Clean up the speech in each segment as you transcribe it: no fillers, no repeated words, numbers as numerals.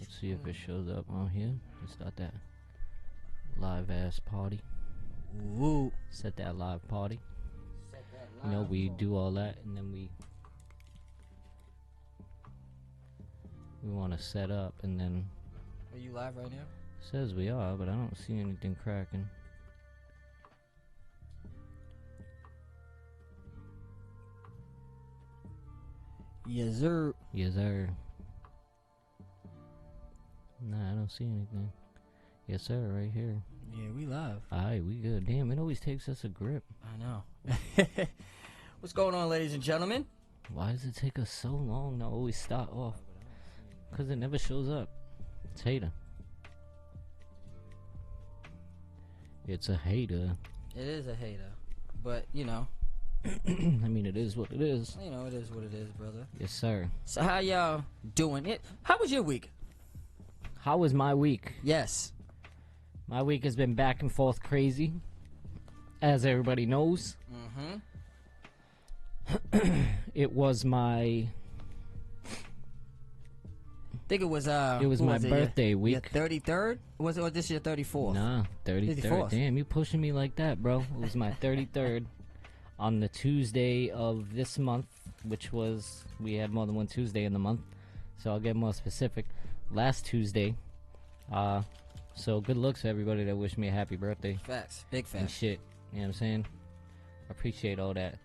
Let's see if it shows up on here. It's not that live ass party. Woo. Set that live party. You know, we do all that and then we want to set up and then. Are you live right now? Says we are, but I don't see anything cracking. Yes, sir. Yes, sir. Nah, I don't see anything. Yes, sir, right here. Yeah, we live. Alright, we good. Damn, it always takes us a grip. I know. What's going on, ladies and gentlemen? Why does it take us so long to always start off? Because it never shows up. It's hater. It's a hater. It is a hater. But, you know. I mean, it is what it is. You know, it is what it is, brother. Yes, sir. So how y'all doing it? How was your week? How was my week? Yes. My week has been back and forth crazy, as everybody knows. It was my... I think it was my birthday week. Your 33rd? Was it, or this your 34th? Nah, 33rd. Damn, you pushing me like that, bro. It was my 33rd on the Tuesday of this month, which was, we had more than one Tuesday in the month, so I'll get more specific. Last Tuesday, so good looks to everybody that wished me a happy birthday. Facts, big And facts. shit, you know what I'm saying? Appreciate all that.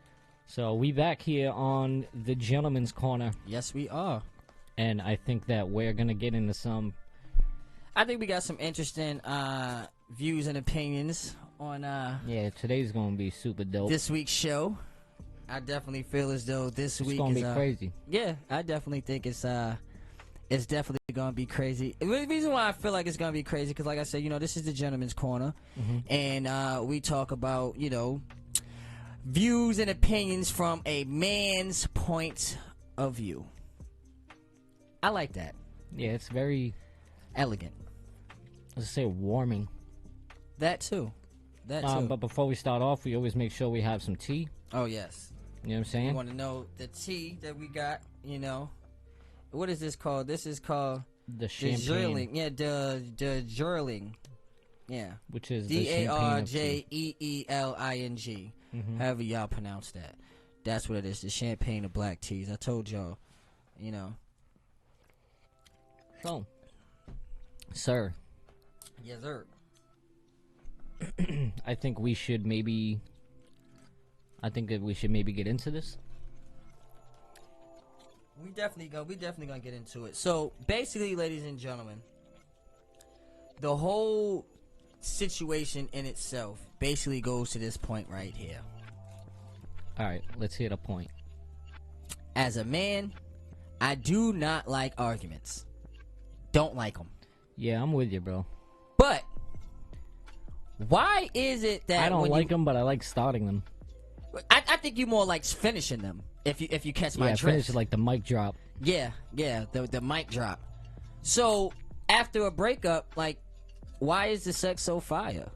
So we back here on the Gentleman's Corner, Yes, we are. and I think that we're gonna get into some. I think we got some interesting views and opinions on Yeah, today's gonna be super dope. this week's show. I definitely feel as though this It's week gonna is be crazy. Yeah, I definitely think it's definitely gonna be crazy. The reason why I feel like it's gonna be crazy, because like I said, you know, this is the Gentleman's Corner, and we talk about, you know, views and opinions from a man's point of view. I like that. Yeah, it's very, Elegant. let's say, warming. That too. That too. But before we start off, we always make sure we have some tea. Oh yes. You know what I'm You saying? want to know the tea that we got? You know, what is this called? This is called The the champagne, Jerling. Yeah, the Jerling. Yeah. which is the champagne of tea. DARJEELING. However y'all pronounce that. That's what it is. The champagne of black teas. I told y'all. You know. So, sir, Yes, sir. I think we should maybe. I think that we should maybe get into this. We definitely gonna get into it. So basically, ladies and gentlemen, the whole situation in itself basically goes to this point right here. All right, let's hit a point. As a man, I do not like arguments. Don't like them. Yeah, I'm with you, bro. But why is it that I don't when like them, but I like starting them. I think you more like finishing them. If you catch my Yeah, drift. finish like the mic drop. Yeah, the mic drop. So after a breakup, like, why is the sex so fire?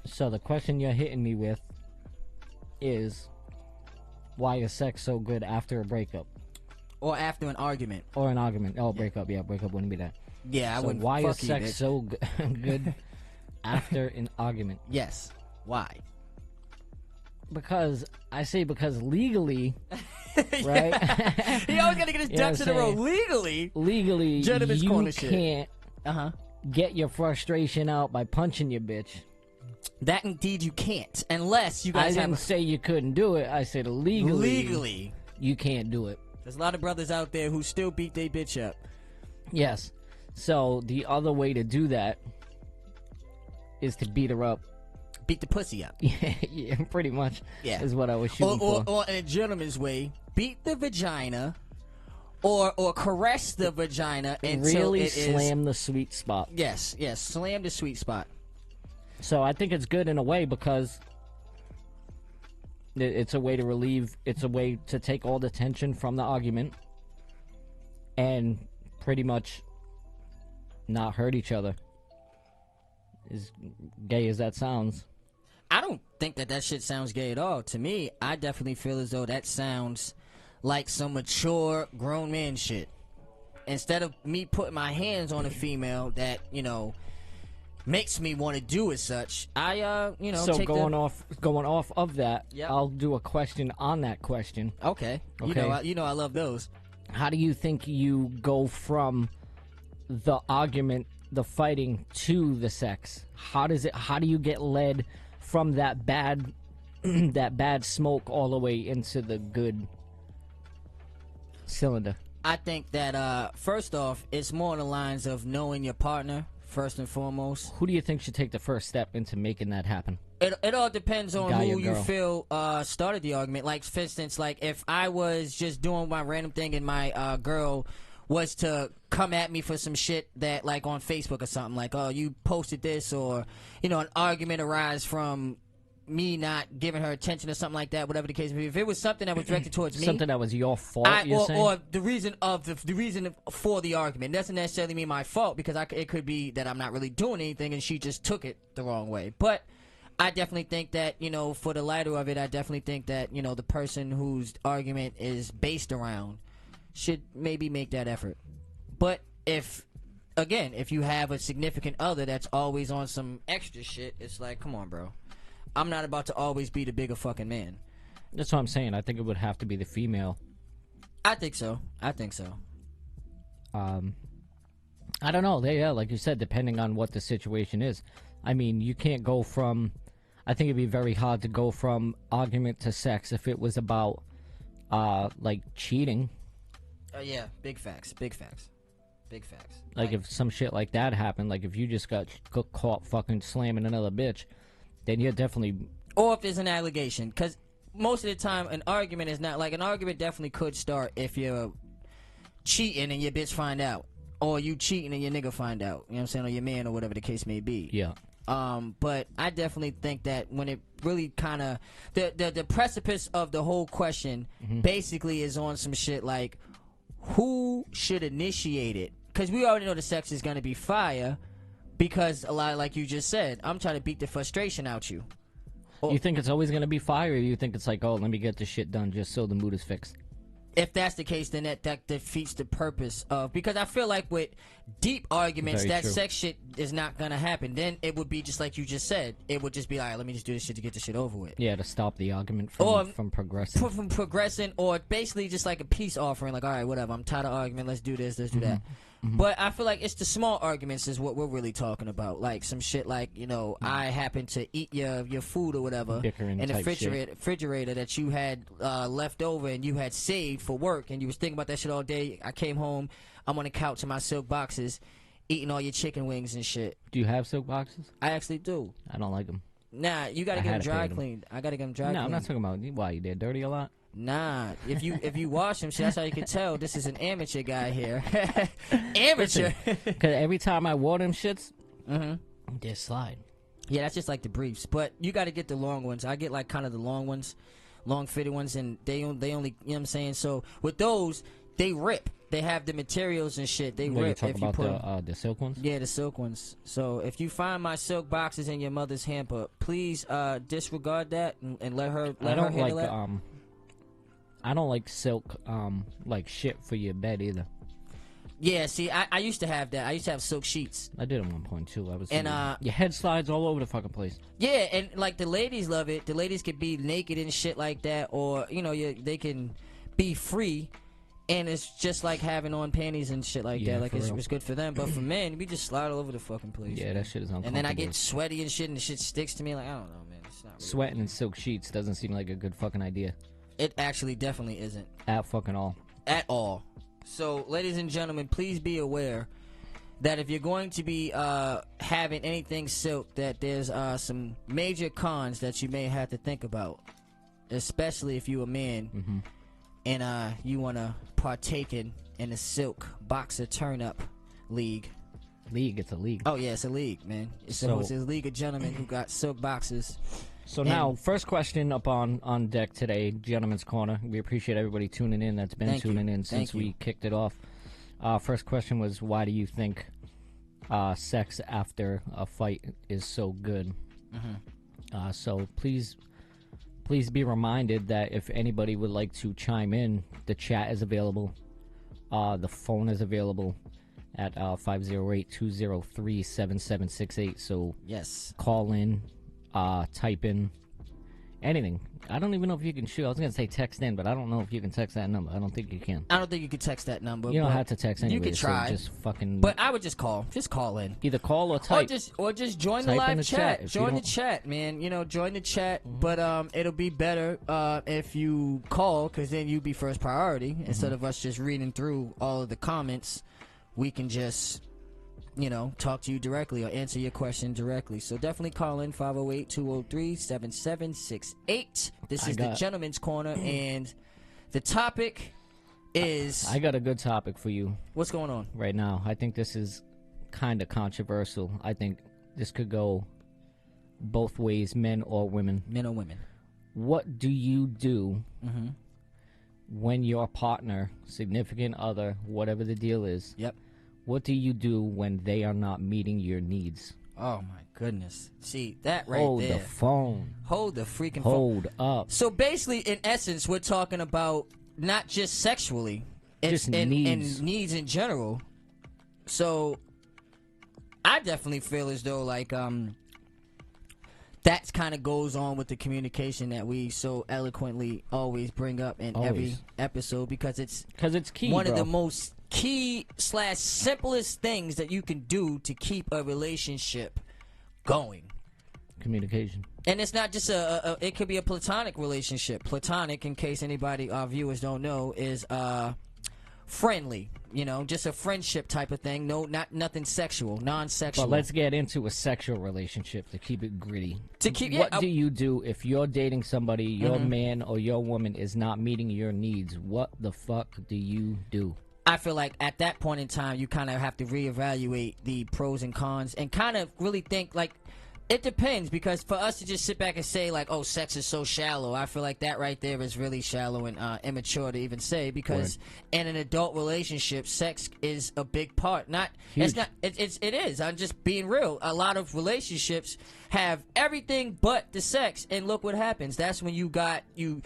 So the question you're hitting me with is, why is sex so good after a breakup Or after an argument? or an argument? Oh, breakup. Yeah, breakup wouldn't be that. Yeah, I So wouldn't. why fuck is you, sex bitch. so good after an argument? Yes. Why? Because legally, right? He always gotta get his You know ducks what in a I'm row. saying? Legally. legally, Gentleman's you corner shit. can't get your frustration out by punching your bitch. That indeed you can't, unless you I guys didn't have say you couldn't do it. I said legally, legally. you can't do it. There's a lot of brothers out there who still beat their bitch up. Yes. So the other way to do that is to beat her up. Beat the pussy up. Yeah, pretty much. Yeah. Is what I was shooting for. Or in a gentleman's way, beat the vagina, or caress the vagina until Really it slam the sweet spot. Yes, slam the sweet spot. So I think it's good in a way because it's a way to relieve, it's a way to take all the tension from the argument and pretty much not hurt each other. As gay as that sounds. I don't think that shit sounds gay at all. To me, I definitely feel as though that sounds like some mature grown man shit. instead of me putting my hands on a female that, you know, makes me want to do as such, I you know, so take going off of that, Yep. I'll do a question on that question. Okay. You know I love those. How do you think you go from the argument, the fighting, to the sex? How do you get led from that bad that bad smoke all the way into the good cylinder? I think that first off, it's more on the lines of knowing your partner first and foremost. Who do you think should take the first step into making that happen? It all depends on Guy who or you girl? feel started the argument. Like, for instance, like if I was just doing my random thing and my girl was to come at me for some shit that, like, on Facebook or something, like, oh, you posted this, or, you know, an argument arise from me not giving her attention or something like that, whatever the case may be. If it was something that was directed towards me, Something that was your fault, you're saying? or the reason for the argument doesn't necessarily mean my fault, because it could be that I'm not really doing anything and she just took it the wrong way. But I definitely think that, you know, for the lighter of it, I definitely think that, you know, the person whose argument is based around should maybe make that effort. But if you have a significant other that's always on some extra shit, it's like, come on, bro. I'm not about to always be the bigger fucking man. That's what I'm saying. I think it would have to be the female. I think so. I don't know. Yeah, like you said, depending on what the situation is. I mean, you can't go from... I think it'd be very hard to go from argument to sex if it was about, like, cheating. Yeah, big facts. Like, if some shit like that happened, like, if you just got caught fucking slamming another bitch, then you're definitely... Or if there's an allegation. Because most of the time, an argument is not... Like, an argument definitely could start if you're cheating and your bitch find out. Or you cheating and your nigga find out. You know what I'm saying? Or your man, or whatever the case may be. Yeah. But I definitely think that when it really kind of... The precipice of the whole question basically is on some shit like, who should initiate it? Because we already know the sex is going to be fire, because a lot, like you just said, I'm trying to beat the frustration out you. You think it's always going to be fire, or you think it's like, oh, let me get this shit done just so the mood is fixed? If that's the case, then that defeats the purpose of... Because I feel like with deep arguments, Very that true. sex shit is not going to happen. Then it would be just like you just said. It would just be like, let me just do this shit to get this shit over with. Yeah, to stop the argument from progressing. From progressing, or basically just like a peace offering. Like, all right, whatever, I'm tired of arguing. Let's do this, let's do that. But I feel like it's the small arguments is what we're really talking about. Like some shit like, you know, I happen to eat your food or whatever Bickering in the type shit. refrigerator that you had left over and you had saved for work, and you was thinking about that shit all day. I came home, I'm on the couch in my silk boxes eating all your chicken wings and shit. Do you have silk boxes? I actually do. I don't like them. Nah, you gotta I get them had to dry pay them. cleaned. I gotta get them dry cleaned. No, I'm not talking about why they're dirty a lot. Nah, if you wash them, shit, that's how you can tell this is an amateur guy here. Amateur. Because every time I wore them shits, they slide. Yeah, that's just like the briefs. But you got to get the long ones. I get like kind of the long ones, long fitted ones, and they only, you know what I'm saying? So with those, they rip. They have the materials and shit. They You rip talk if you about put the silk ones? Yeah, the silk ones. So if you find my silk boxes in your mother's hamper, please disregard that and let her handle it. I don't like silk like shit for your bed either. Yeah, see, I used to have that. I used to have silk sheets. I did at one point too. I was And your head slides all over the fucking place. yeah, and like the ladies love it. The ladies could be naked and shit like that, or you know, they can be free, and it's just like having on panties and shit like that. Like it's good for them, but for men, we just slide all over the fucking place. Yeah, man. that shit is uncomfortable. And then I get sweaty and shit, and the shit sticks to me. Like I don't know, man. It's not really Sweating in silk sheets doesn't seem like a good fucking idea. It actually definitely isn't At fucking all. at all. So, ladies and gentlemen, please be aware that if you're going to be having anything silk, that there's some major cons that you may have to think about, especially if you're a man and you want to partake in a silk boxer turn-up league. League, it's a league. Oh, yeah, it's a league, man. It's a league of gentlemen who got silk boxes. So now, first question up on deck today, Gentleman's Corner. We appreciate everybody tuning in that's been tuning in since we kicked it off. First question was, why do you think sex after a fight is so good? So please be reminded that if anybody would like to chime in, the chat is available. The phone is available at 508-203-7768. So yes, call in, type in anything. I don't even know if you can shoot. I was gonna say text in, but I don't know if you can text that number. I don't think you can. I don't think you can text that number. You don't have to text anyway. You can try. So just fucking. But I would just call. Just call in. Either call or type. Or just join the live chat. Join the chat, man. You know, join the chat. Mm-hmm. But it'll be better if you call, because then you'd be first priority. Mm-hmm. Instead of us just reading through all of the comments, we can just, you know, talk to you directly or answer your question directly. So definitely call in 508-203-7768. This is the Gentleman's Corner, and the topic is... I got a good topic for you. What's going on? Right now. I think this is kind of controversial. I think this could go both ways, men or women. Men or women. What do you do when your partner, significant other, whatever the deal is... Yep. What do you do when they are not meeting your needs? Oh, my goodness. See, that right Hold there. Hold the phone. Hold the freaking phone. Hold up. So, basically, in essence, we're talking about not just sexually. Just needs. And needs in general. So, I definitely feel as though, like, that kind of goes on with the communication that we so eloquently always bring up in every episode, because it's key, one of the most key/simplest things that you can do to keep a relationship going. Communication. And it's not just it could be a platonic relationship. Platonic, in case anybody, our viewers don't know, is friendly, you know, just a friendship type of thing. No, nothing sexual, non-sexual. But let's get into a sexual relationship to keep it gritty. What do you do if you're dating somebody, your man or your woman is not meeting your needs? What the fuck do you do? I feel like at that point in time, you kind of have to reevaluate the pros and cons and kind of really think, like, it depends, because for us to just sit back and say, like, oh, sex is so shallow, I feel like that right there is really shallow and immature to even say, because in an adult relationship, sex is a big part. It is. I'm just being real. A lot of relationships have everything but the sex, and look what happens. That's when you got the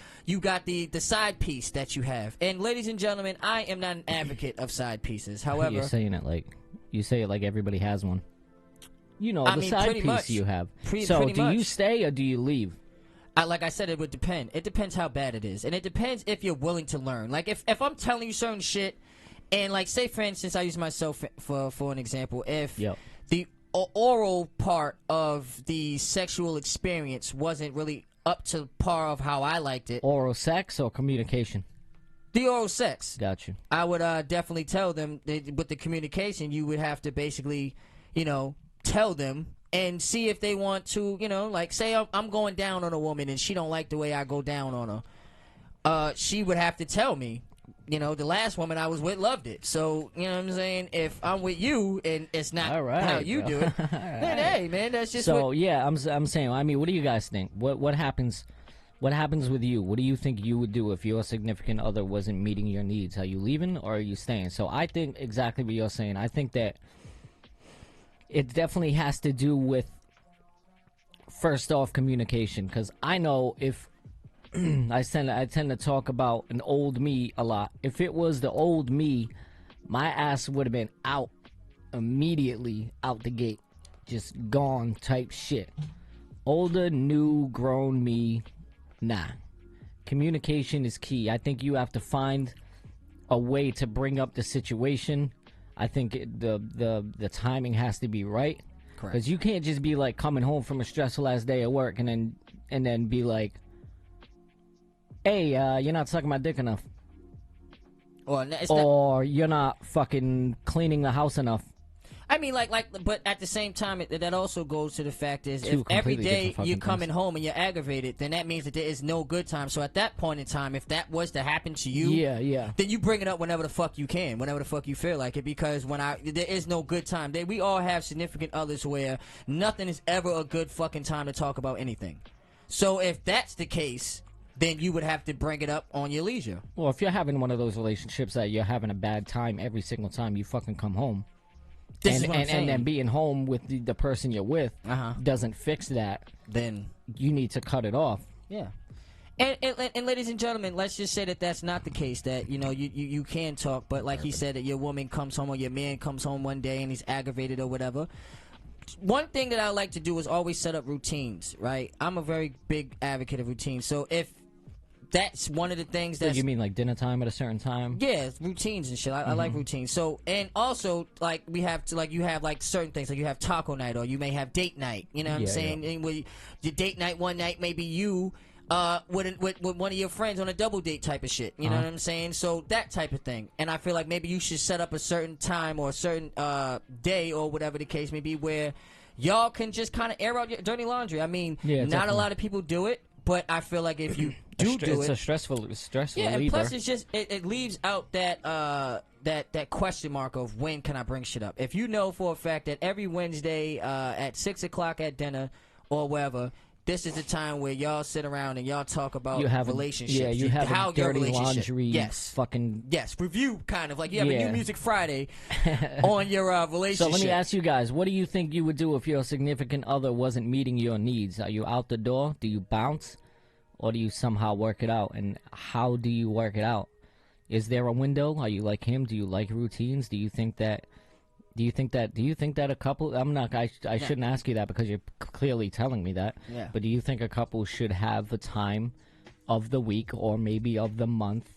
side piece that you have. And ladies and gentlemen, I am not an advocate of side pieces. However, you're saying it like you say it like everybody has one. You know, the side piece much. You have. So do you stay or do you leave? Like I said, it would depend. It depends how bad it is. And it depends if you're willing to learn. Like, if I'm telling you certain shit, and, like, say, for instance, I use myself for an example. If the oral part of the sexual experience wasn't really up to par of how I liked it. Oral sex or communication? The oral sex. Got you. I would definitely tell them that with the communication, you would have to basically, you know, tell them and see if they want to, you know, like, say I'm going down on a woman and she don't like the way I go down on her. She would have to tell me. You know, the last woman I was with loved it. So, you know what I'm saying? If I'm with you and it's not how you do it, then hey, man, that's just I'm saying, I mean, what do you guys think? What happens with you? What do you think you would do if your significant other wasn't meeting your needs? Are you leaving or are you staying? So I think exactly what you're saying. I think that it definitely has to do with, first off, communication. Because I know if I tend to talk about an old me a lot. If it was the old me, my ass would have been out immediately out the gate. Just gone type shit. Older, new, grown me, nah. Communication is key. I think you have to find a way to bring up the situation. I think the timing has to be right. Correct. Because you can't just be like coming home from a stressful ass day at work and then be like, hey, you're not sucking my dick enough. Or you're not fucking cleaning the house enough. I mean, but at the same time, that also goes to the fact is, if every day you're coming home and you're aggravated, then that means that there is no good time. So at that point in time, if that was to happen to you, then you bring it up whenever the fuck you can, whenever the fuck you feel like it, because there is no good time. We all have significant others where nothing is ever a good fucking time to talk about anything. So if that's the case, then you would have to bring it up on your leisure. Well, if you're having one of those relationships that you're having a bad time every single time you fucking come home, and then being home with the person you're with doesn't fix that, then you need to cut it off. Yeah. And ladies and gentlemen, let's just say that that's not the case. That you can talk, but like he said, that your woman comes home or your man comes home one day and he's aggravated or whatever. One thing that I like to do is always set up routines. Right? I'm a very big advocate of routines. So if that's one of the things that you mean like dinner time at a certain time? Yeah, routines and shit. I like routines. So, and also like we have to like you have like certain things like you have taco night or you may have date night. You know what I'm saying? And with your date night one night, maybe you with one of your friends on a double date type of shit. You know what I'm saying? So that type of thing. And I feel like maybe you should set up a certain time or a certain day or whatever the case may be where y'all can just kind of air out your dirty laundry. I mean, not a lot of people do it, but I feel like if you do it, it's a stressful yeah, and lever. plus it's just it leaves out that that question mark of when can I bring shit up. If you know for a fact that every Wednesday at 6 o'clock at dinner or wherever, this is the time where y'all sit around and y'all talk about relationships. You have how a dirty your laundry. fucking review kind of like you have a New Music Friday on your relationship. So let me ask you guys, what do you think you would do if your significant other wasn't meeting your needs? Are you out the door? Do you bounce? Or do you somehow work it out? And how do you work it out? Is there a window? Are you like him? Do you like routines? Do you think that a couple, I shouldn't ask you that because you're clearly telling me that. Yeah. But do you think a couple should have a time of the week or maybe of the month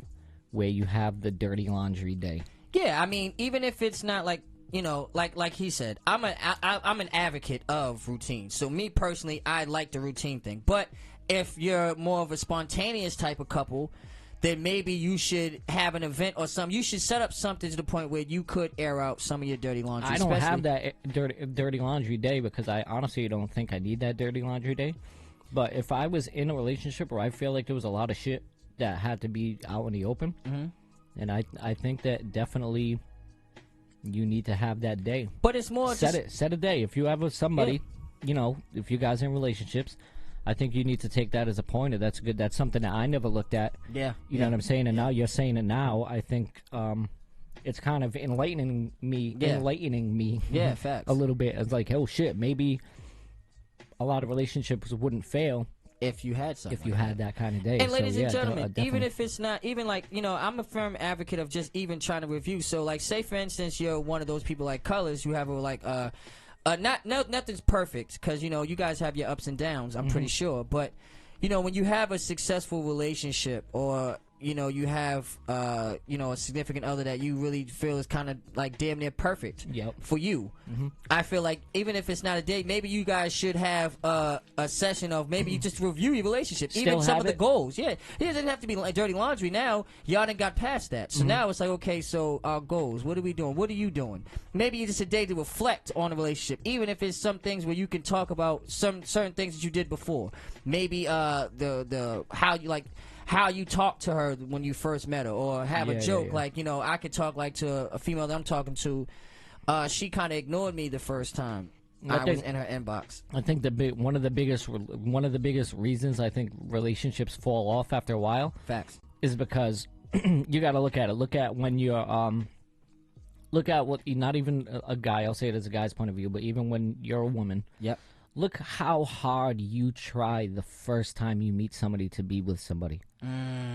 where you have the dirty laundry day? Yeah, I mean, even if it's not like, like he said, I'm an advocate of routine. So me personally, I like the routine thing. But if you're more of a spontaneous type of couple, then maybe you should have an event or something. You should set up something to the point where you could air out some of your dirty laundry. I don't have that dirty laundry day because I honestly don't think I need that dirty laundry day. But if I was in a relationship where I feel like there was a lot of shit that had to be out in the open, and I think that definitely you need to have that day. But it's more set a day. If you have with somebody, if you guys are in relationships, I think you need to take that as a pointer. That's good. That's something that I never looked at. Yeah. You know what I'm saying? And now you're saying it now. I think it's kind of enlightening me. Yeah, facts. A little bit. It's like, oh shit, maybe a lot of relationships wouldn't fail if you had something. If you had that kind of day. And ladies and gentlemen, even if it's not, even like, I'm a firm advocate of just even trying to review. So like, say for instance, you're one of those people like Colors, you have like nothing's perfect because you guys have your ups and downs. I'm pretty sure, but when you have a successful relationship or you have a significant other that you really feel is kind of like damn near perfect for you. I feel like even if it's not a date, maybe you guys should have a session of maybe you just review your relationship, even some of the goals. Yeah, it doesn't have to be like dirty laundry. Now y'all done got past that, so now it's like, okay, so our goals. What are we doing? What are you doing? Maybe it's just a day to reflect on the relationship, even if it's some things where you can talk about some certain things that you did before. Maybe the how you talk to her when you first met her, or have a joke like I could talk like to a female that I'm talking to. She kind of ignored me the first time I was in her inbox. I think one of the biggest reasons I think relationships fall off after a while. Facts. Is because you got to look at it. Look at when you're look at what not even a guy. I'll say it as a guy's point of view, but even when you're a woman. Yep. Look how hard you try the first time you meet somebody to be with somebody.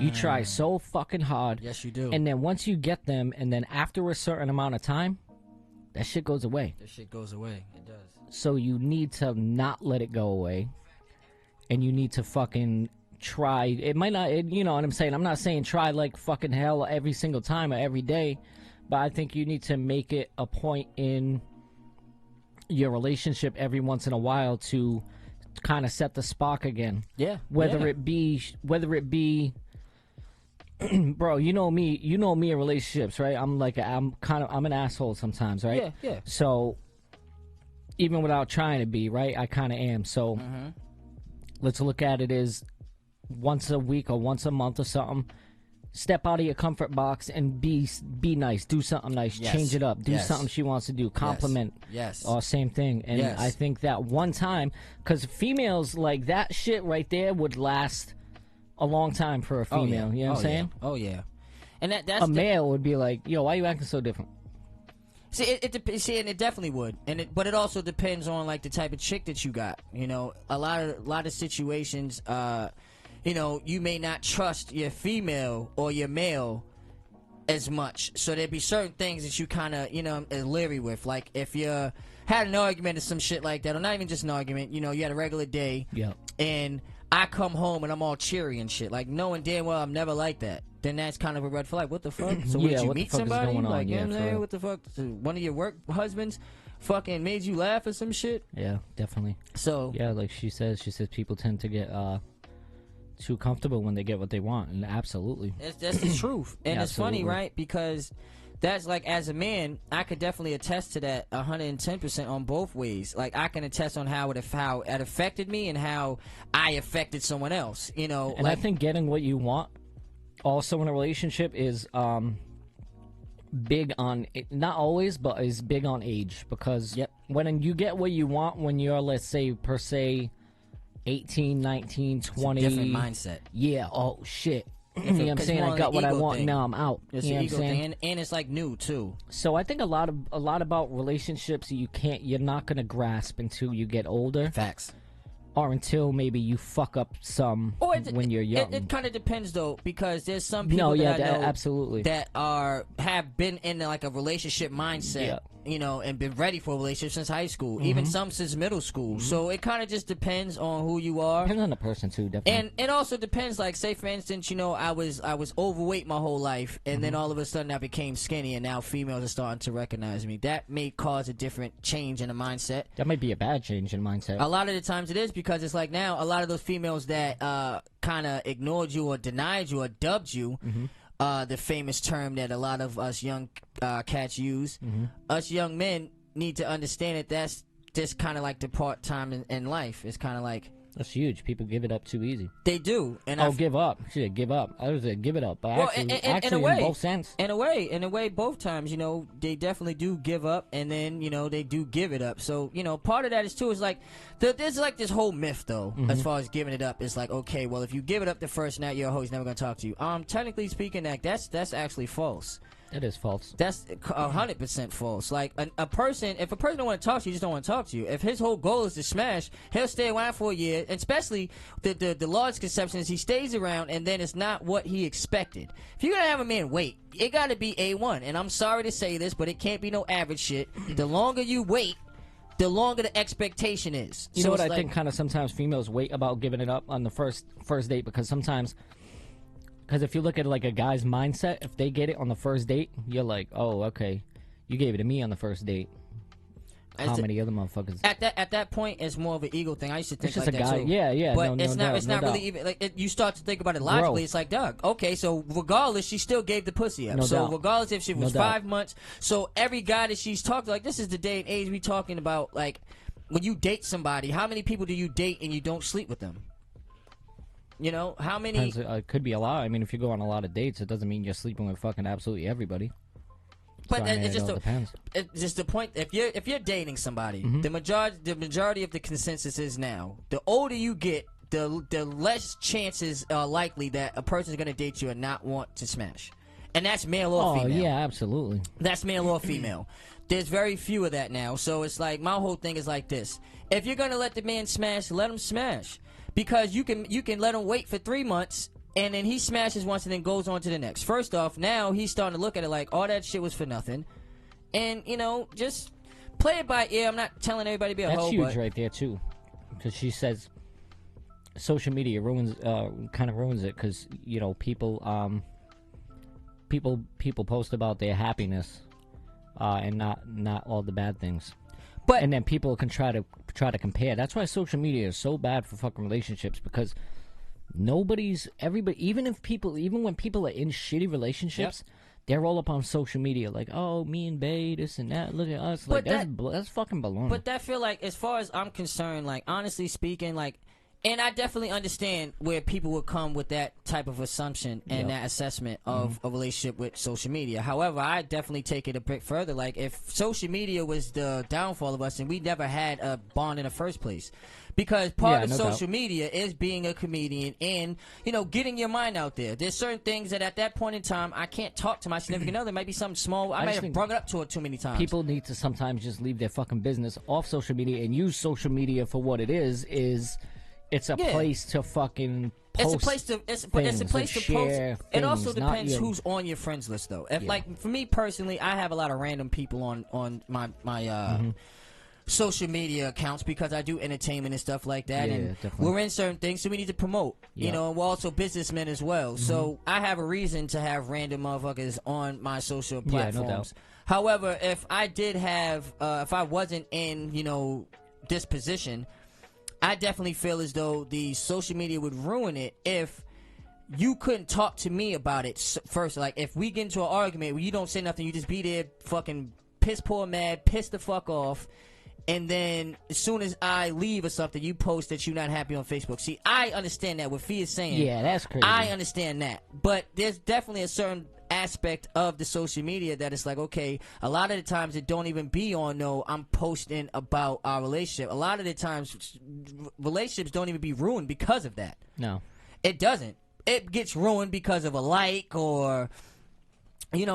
You try so fucking hard. Yes, you do. And then once you get them, and then after a certain amount of time, that shit goes away. That shit goes away. It does. So you need to not let it go away. And you need to fucking try. It might not, you know what I'm saying? I'm not saying try like fucking hell every single time or every day. But I think you need to make it a point in your relationship every once in a while to kind of set the spark again. Yeah. Whether it be bro, you know me in relationships, right? I'm an asshole sometimes, right? Yeah. So even without trying to be, right? I kind of am. So let's look at it as once a week or once a month or something. Step out of your comfort box and be nice. Do something nice. Yes. Change it up. Do something she wants to do. Compliment. Yes. Or same thing. And I think that one time, because females, like that shit right there would last a long time for a female. You know what I'm saying? Yeah. Oh, yeah. And that's male would be like, yo, why are you acting so different? See, and it definitely would, but it also depends on like the type of chick that you got. A lot of situations. you know, you may not trust your female or your male as much. So there'd be certain things that you kind of, you know, are leery with. Like if you had an argument or some shit like that, or not even just an argument, you know, you had a regular day, and I come home and I'm all cheery and shit, like knowing damn well I'm never like that. Then that's kind of a red flag. What the fuck? So did you meet somebody? Like, you know what I'm saying? What the fuck? So one of your work husbands fucking made you laugh or some shit? Yeah, definitely. So yeah, like she says people tend to get too comfortable when they get what they want, and absolutely, that's the truth. And it's absolutely. funny, right? Because that's like, as a man, I could definitely attest to that 110% on both ways. Like I can attest on how it affected me and how I affected someone else. You know, and like, I think getting what you want also in a relationship is big on, not always, but is big on age, because when you get what you want when you're, let's say, per se 18, 19, 20, it's a different mindset. Yeah, oh shit. You know what I'm saying? I got what I want, now I'm out. It's you know an what ego I'm saying? thing, and it's like new too. So I think a lot about relationships you're not gonna grasp until you get older. Facts. Or until maybe you fuck up some when you're young. It kind of depends though, because there's some people that I know absolutely. that have been in like a relationship mindset, you know, and been ready for a relationship since high school, even some since middle school. So it kind of just depends on who you are. Depends on the person too, definitely. And it also depends, like, say for instance, you know, I was overweight my whole life, and then all of a sudden I became skinny, and now females are starting to recognize me. That may cause a different change in the mindset. That might be a bad change in mindset. A lot of the times it is, because it's like now a lot of those females that kind of ignored you or denied you or dubbed you, the famous term that a lot of us young cats use, us young men need to understand that that's just kind of like the part time in life. It's kind of like, that's huge. People give it up too easy. They do. And give up. Shit, give up. I was say give it up. But well, actually, in a way, in both sense. In a way, both times, you know, they definitely do give up, and then, you know, they do give it up. So, you know, part of that is too is like, there's like this whole myth though, as far as giving it up. It's like, okay, well, if you give it up the first night, your hoe's never gonna talk to you. Technically speaking, that's actually false. It is false. That's 100% false. Like if a person don't want to talk to you, just don't want to talk to you. If his whole goal is to smash, he'll stay around for a year. And especially the large conception is he stays around, and then it's not what he expected. If you're gonna have a man wait, it got to be A1. And I'm sorry to say this, but it can't be no average shit. The longer you wait, the longer the expectation is. You know what I think? Kind of sometimes females wait about giving it up on the first date, because sometimes. Because if you look at like a guy's mindset, if they get it on the first date, you're like, oh, okay, you gave it to me on the first date. How many other motherfuckers? At that point, it's more of an ego thing. I used to think it's just like a that guy, too. Yeah. But it's not doubt. really even like you start to think about it logically. It's like, Doug, okay, so regardless, she still gave the pussy up. So regardless if she was 5 months, so every guy that she's talked to, like, this is the day and age we talking about. Like, when you date somebody, how many people do you date and you don't sleep with them? You know, how many? It could be a lot. I mean, if you go on a lot of dates, it doesn't mean you're sleeping with fucking absolutely everybody. But so, I mean, it's just depends. It's just the point. If you're dating somebody, the majority of the consensus is now, the older you get, the less chances are likely that a person is going to date you and not want to smash. And that's male or female. Oh yeah, absolutely. That's male or female. There's very few of that now. So it's like, my whole thing is like this: if you're gonna let the man smash, let him smash. Because you can let him wait for 3 months, and then he smashes once and then goes on to the next. First off, now he's starting to look at it like all that shit was for nothing. And, you know, just play it by ear. I'm not telling everybody to be a hoe. That's huge right there, too. Because she says social media kind of ruins it, because, you know, people post about their happiness and not all the bad things. And then people can try to compare. That's why social media is so bad for fucking relationships, because everybody, even when people are in shitty relationships, they're all up on social media, like, oh, me and Bae, this and that, look at us. Like, that's fucking baloney. But that feel like, as far as I'm concerned, like, honestly speaking, like, and I definitely understand where people would come with that type of assumption and that assessment of a relationship with social media. However, I definitely take it a bit further. Like, if social media was the downfall of us, and we never had a bond in the first place. Because part of social media is being a comedian and, you know, getting your mind out there. There's certain things that at that point in time, I can't talk to my significant other. It might be something small. I might have brought it up to her too many times. People need to sometimes just leave their fucking business off social media and use social media for what it is it's a place to fucking post. It's a place to. It's a place to post. It also depends who's on your friends list, though. If like for me personally, I have a lot of random people on my social media accounts because I do entertainment and stuff like that, and definitely. We're in certain things, so we need to promote. You know, and we're also businessmen as well. So I have a reason to have random motherfuckers on my social platforms. No doubt. However, if I did have, if I wasn't in, this position, I definitely feel as though the social media would ruin it if you couldn't talk to me about it first. Like, if we get into an argument where you don't say nothing, you just be there fucking piss poor mad, piss the fuck off, and then as soon as I leave or something, you post that you're not happy on Facebook. See, I understand that. What Fee is saying. Yeah, that's crazy. I understand that. But there's definitely a certain aspect of the social media that it's like, okay, a lot of the times it don't even be on I'm posting about our relationship. A lot of the times relationships don't even be ruined because of that. No. It doesn't. It gets ruined because of a like or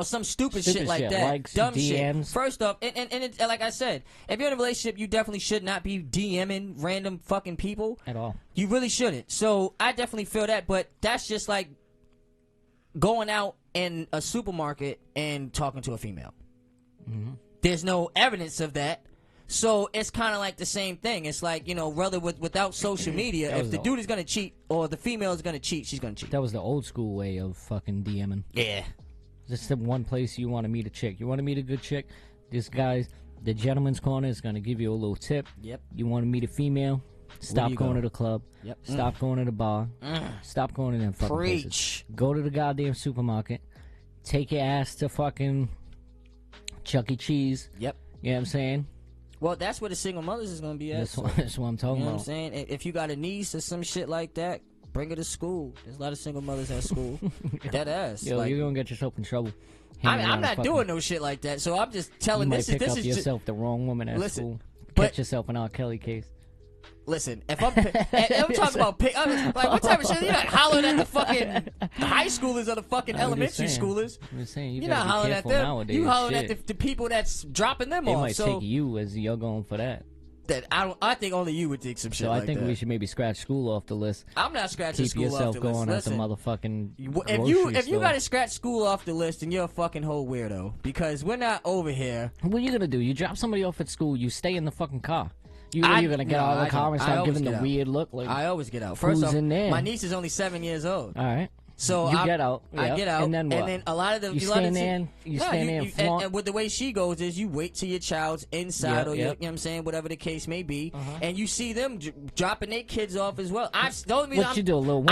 some stupid shit like that. Likes, dumb DMs. shit. First off, and like I said, if you're in a relationship, you definitely should not be DMing random fucking people. At all. You really shouldn't. So I definitely feel that, but that's just like going out in a supermarket and talking to a female. There's no evidence of that. So it's kind of like the same thing. It's like, rather without social media, if the dude is going to cheat or the female is going to cheat, she's going to cheat. That was the old school way of fucking DMing. Yeah. This is the one place you want to meet a chick. You want to meet a good chick? This guy's, the gentleman's corner is going to give you a little tip. Yep. You want to meet a female? Stop going to the club. Yep. Stop going to the bar. Stop going to them fucking places. Go to the goddamn supermarket. Take your ass to fucking Chuck E. Cheese. Yep. You know what I'm saying? Well, that's where the single mothers is going to be at. That's what I'm talking about. You know what I'm saying? If you got a niece or some shit like that, bring her to school. There's a lot of single mothers at school. That ass. Yo, you're going to get yourself in trouble. I'm not doing no shit like that, so I'm just telling you this. Might pick this up is yourself the wrong woman at school. But Catch yourself an R. Kelly case. Listen, if I'm talking about like what type of shit? You're not hollering at the fucking high schoolers or the fucking elementary schoolers. I'm just saying, you're not hollering at them. Nowadays, you hollering at the people that's dropping them they off. Might take you as you're going for that. I think only you would take some shit like that. So I think we should maybe scratch school off the list. I'm not scratching school off the list. Keep yourself going at the motherfucking If you gotta scratch school off the list, then you're a fucking whole weirdo. Because we're not over here. What are you gonna do? You drop somebody off at school, you stay in the fucking car. You're gonna get out of the car and start giving the weird look. Like, I always get out. First off, in there? My niece is only 7 years old. All right. So you get out. I get out. And then what? And then a lot of the you stand there and flaunt. And with the way she goes is you wait till your child's inside or you know what I'm saying, whatever the case may be, and you see them dropping their kids off as well. What you do, a little wink?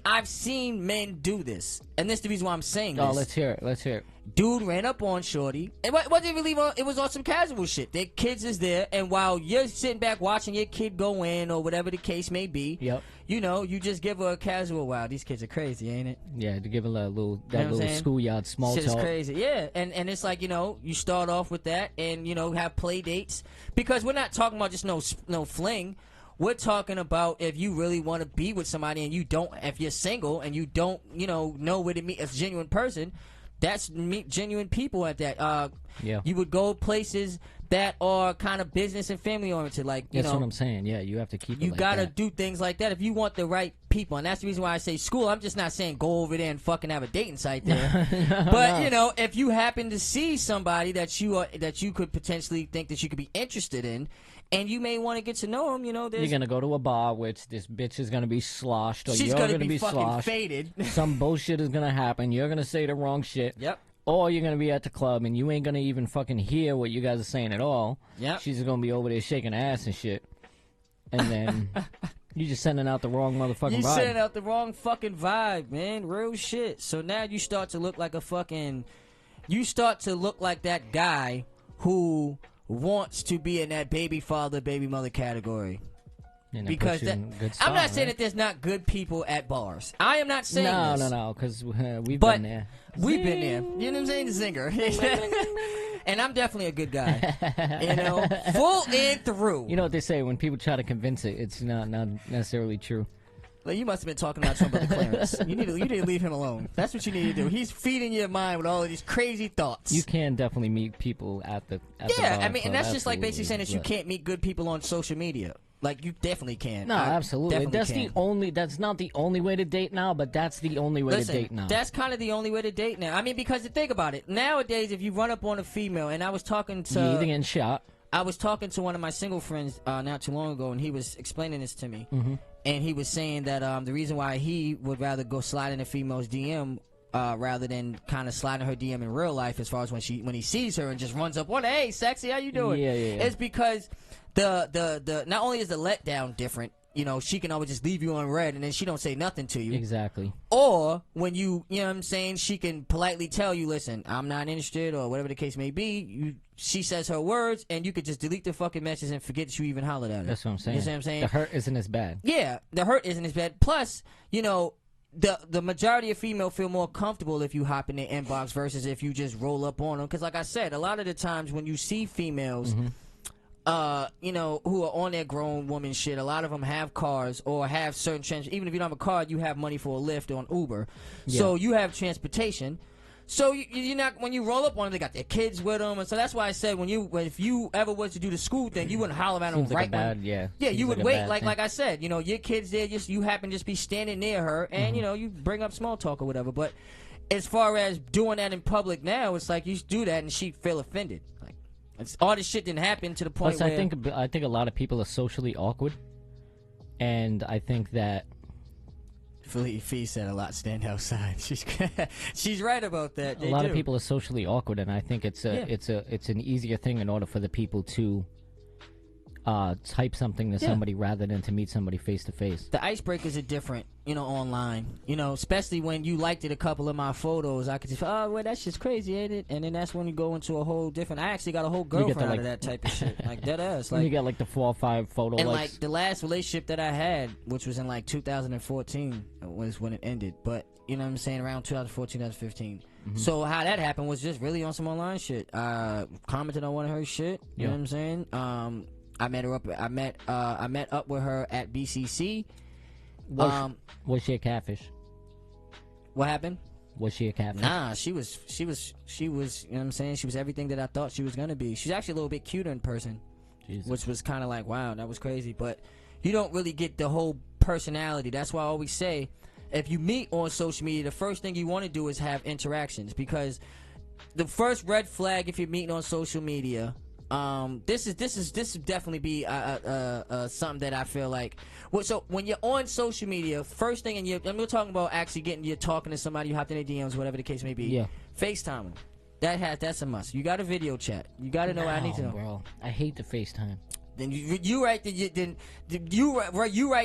I've seen men do this, and this is the reason why I'm saying this. Oh, let's hear it. Dude ran up on shorty. It wasn't really on. It was on some casual shit. Their kids is there, and while you're sitting back watching your kid go in or whatever the case may be, you just give her a casual. Wow, these kids are crazy, ain't it? Yeah, to give her that little schoolyard small talk. Shit is crazy. Yeah, and it's like you start off with that, and have play dates because we're not talking about just no fling. We're talking about if you really want to be with somebody and if you're single and you don't know where to meet a genuine person. That's meet genuine people at that. You would go places that are kind of business and family oriented. Like that's what I'm saying. Yeah, you have to keep. You gotta do things like that if you want the right people, and that's the reason why I say school. I'm just not saying go over there and fucking have a dating site there. But if you happen to see somebody that you could potentially think that you could be interested in. And you may want to get to know him, you're gonna go to a bar which this bitch is gonna be sloshed, or she's you're gonna be fucking sloshed. Faded. Some bullshit is gonna happen. You're gonna say the wrong shit. Yep. Or you're gonna be at the club and you ain't gonna even fucking hear what you guys are saying at all. Yep. She's just gonna be over there shaking ass and shit. And then you're just sending out the wrong motherfucking vibe. You're sending out the wrong fucking vibe, man. Real shit. So now you start to look like that guy who wants to be in that baby father, baby mother category. Because I'm not saying that there's not good people at bars. I am not saying this. No, because we've been there. We've been there. You know what I'm saying? The zinger. And I'm definitely a good guy. Full and through. You know what they say, when people try to convince it, it's not necessarily true. Like, you must have been talking about Trump brother Clarence. You need to leave him alone. That's what you need to do. He's feeding your mind with all of these crazy thoughts. You can definitely meet people at the I mean, and that's just like basically saying that you can't meet good people on social media. Like, you definitely can. No, absolutely. Definitely That's not the only way to date now, but that's the only way to date now. That's kind of the only way to date now. I mean, because think about it. Nowadays, if you run up on a female, and I was talking to... You're either getting shot. I was talking to one of my single friends not too long ago, and he was explaining this to me. And he was saying that the reason why he would rather go slide in a female's DM rather than kind of sliding her DM in real life, as far as when he sees her and just runs up on her, hey, sexy, how you doing? Yeah. It's because the not only is the letdown different, you know, she can always just leave you on red and then she don't say nothing to you. Exactly. Or when you know what I'm saying, she can politely tell you, listen, I'm not interested, or whatever the case may be. She says her words, and you could just delete the fucking message and forget that you even hollered at her. That's what I'm saying. You see what I'm saying? The hurt isn't as bad. Yeah, the hurt isn't as bad. Plus, you know, the majority of female feel more comfortable if you hop in their inbox versus if you just roll up on them. Because like I said, a lot of the times when you see females... you know, who are on their grown woman shit, a lot of them have cars or have certain even if you don't have a car, you have money for a Lyft or an Uber. So you have transportation. So you're not, when you roll up on them, they got their kids with them, and so that's why I said if you ever was to do the school thing, you wouldn't holler at them right when. Yeah, you would wait, like I said, you know, your kids there, you happen to just be standing near her, and you know, you bring up small talk or whatever. But as far as doing that in public now, it's like you do that and she feel offended. Like, all this shit didn't happen to the point Plus, where... I think a lot of people are socially awkward, and I think that... Fee said a lot stand outside. She's right about that. A lot of people are socially awkward, and I think it's an easier thing in order for the people to type something to somebody rather than to meet somebody face to face. The icebreakers are different, you know, online. You know, especially when you liked it a couple of my photos, I could just, oh, well, that's just crazy, ain't it? And then that's when you go into a whole different. I actually got a whole girlfriend out of that type of shit, like dead ass. Like, you got like the 4 or 5 photo. And like the last relationship that I had, which was in like 2014, was when it ended. But you know what I'm saying, around 2014, 2015. So how that happened was just really on some online shit. Commented on one of her shit. You know what I'm saying? I met her up. I met up with her at BCC. Was she a catfish? What happened? Was she a catfish? Nah, she was. You know what I'm saying? She was everything that I thought she was gonna be. She's actually a little bit cuter in person, which was kind of like, wow, that was crazy. But you don't really get the whole personality. That's why I always say, if you meet on social media, the first thing you want to do is have interactions, because the first red flag if you're meeting on social media. This would definitely be something that I feel like. Well, so when you're on social media, first thing, and we're talking about actually you're talking to somebody, you hopped in their DMs, whatever the case may be. Yeah. FaceTime them. That's a must. You got a video chat. You got to know. I need to know. Bro, I hate the FaceTime. Then you right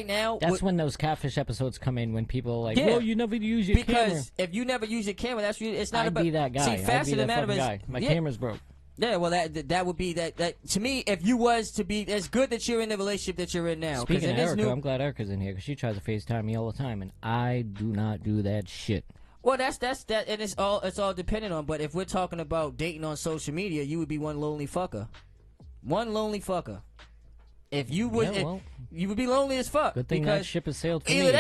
now. That's when those catfish episodes come in, when people are like, "Well, you never use your camera." Because if you never use your camera, it's not about. I'd be that guy. See, fact of the matter is, my camera's broke. Yeah, well, that would be that to me. If you was to be, it's good that you're in the relationship that you're in now. Speaking of Erica, I'm glad Erica's in here because she tries to FaceTime me all the time, and I do not do that shit. Well, that's that, and it's all dependent on. But if we're talking about dating on social media, you would be one lonely fucker. One lonely fucker. If you would, you would be lonely as fuck. Good thing that ship has sailed for me. Either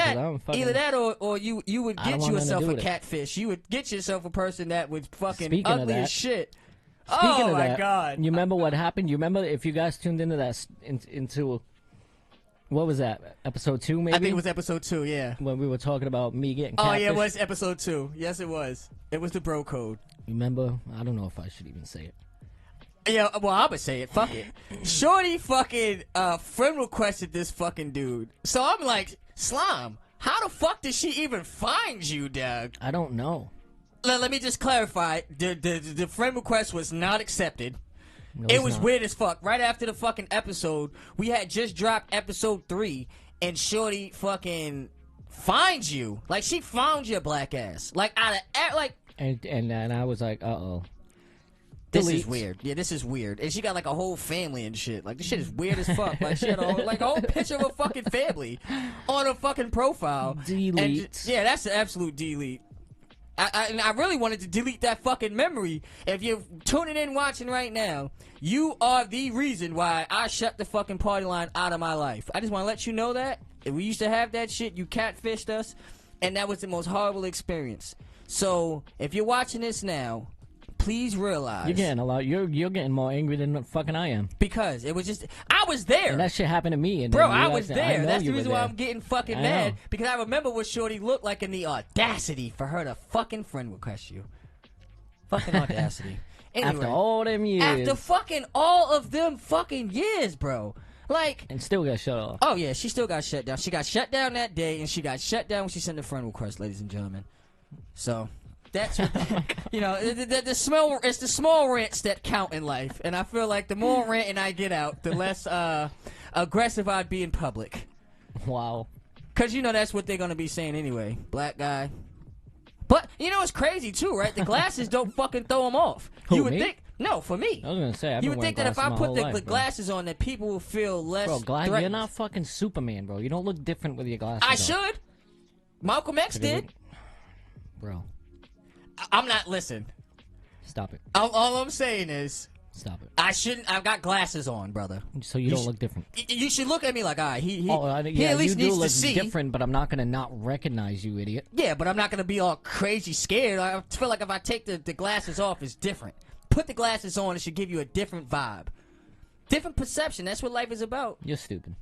that, or you would get yourself a catfish. You would get yourself a person that was fucking ugly as shit. Speaking of my that, God! You remember what happened? You remember, if you guys tuned into that into what was that, episode 2 maybe? I think it was episode 2. Yeah, when we were talking about me getting catfish. Oh yeah, it was episode 2. Yes, it was. It was the bro code. Remember? I don't know if I should even say it. Yeah, well, I'm gonna say it. Fuck it. Shorty fucking friend requested this fucking dude. So I'm like, Slime, how the fuck did she even find you, Doug? I don't know. Let me just clarify. The friend request was not accepted. No, it was weird as fuck. Right after the fucking episode, we had just dropped episode 3, and Shorty fucking finds you. Like, she found your black ass. Like, out of, like... And I was like, uh-oh. This is weird. Yeah, this is weird. And she got like a whole family and shit. Like, this shit is weird as fuck. Like, she had a whole picture of a fucking family on her fucking profile. Delete. Yeah, that's the absolute delete. I really wanted to delete that fucking memory. If you're tuning in watching right now, you are the reason why I shut the fucking party line out of my life. I just want to let you know that. If we used to have that shit, you catfished us, and that was the most horrible experience. So, if you're watching this now, please realize. You're getting a lot. You're getting more angry than fucking I am. Because it was just, I was there. And that shit happened to me. And bro, I was there. That's the reason why there. I'm getting fucking mad. Because I remember what Shorty looked like, and the audacity for her to fucking friend request you. Fucking audacity. Anyway, after all them years. After fucking all of them fucking years, bro. Like. And still got shut off. Oh, yeah, she still got shut down. She got shut down that day, and she got shut down when she sent a friend request, ladies and gentlemen. So. That's what you know. It's the small rants that count in life, and I feel like the more ranting I get out, the less aggressive I'd be in public. Wow. Cause you know that's what they're gonna be saying anyway. Black guy. But you know it's crazy too, right? The glasses don't fucking throw them off. Who, you would me? think. No, for me. I was gonna say. You would think that if I put the life, glasses on, that people will feel less. Bro, threatened. you're not fucking Superman, bro. You don't look different with your glasses. I on. should. Malcolm X did. Bro. I'm not. Listen. Stop it. All I'm saying is. Stop it. I shouldn't. I've got glasses on, brother. So you don't look different. You should look at me like, he yeah, at least you do needs look to see. different, but I'm not gonna not recognize you, idiot. Yeah, but I'm not gonna be all crazy scared. I feel like if I take the glasses off, it's different. Put the glasses on, it should give you a different vibe, different perception. That's what life is about. You're stupid.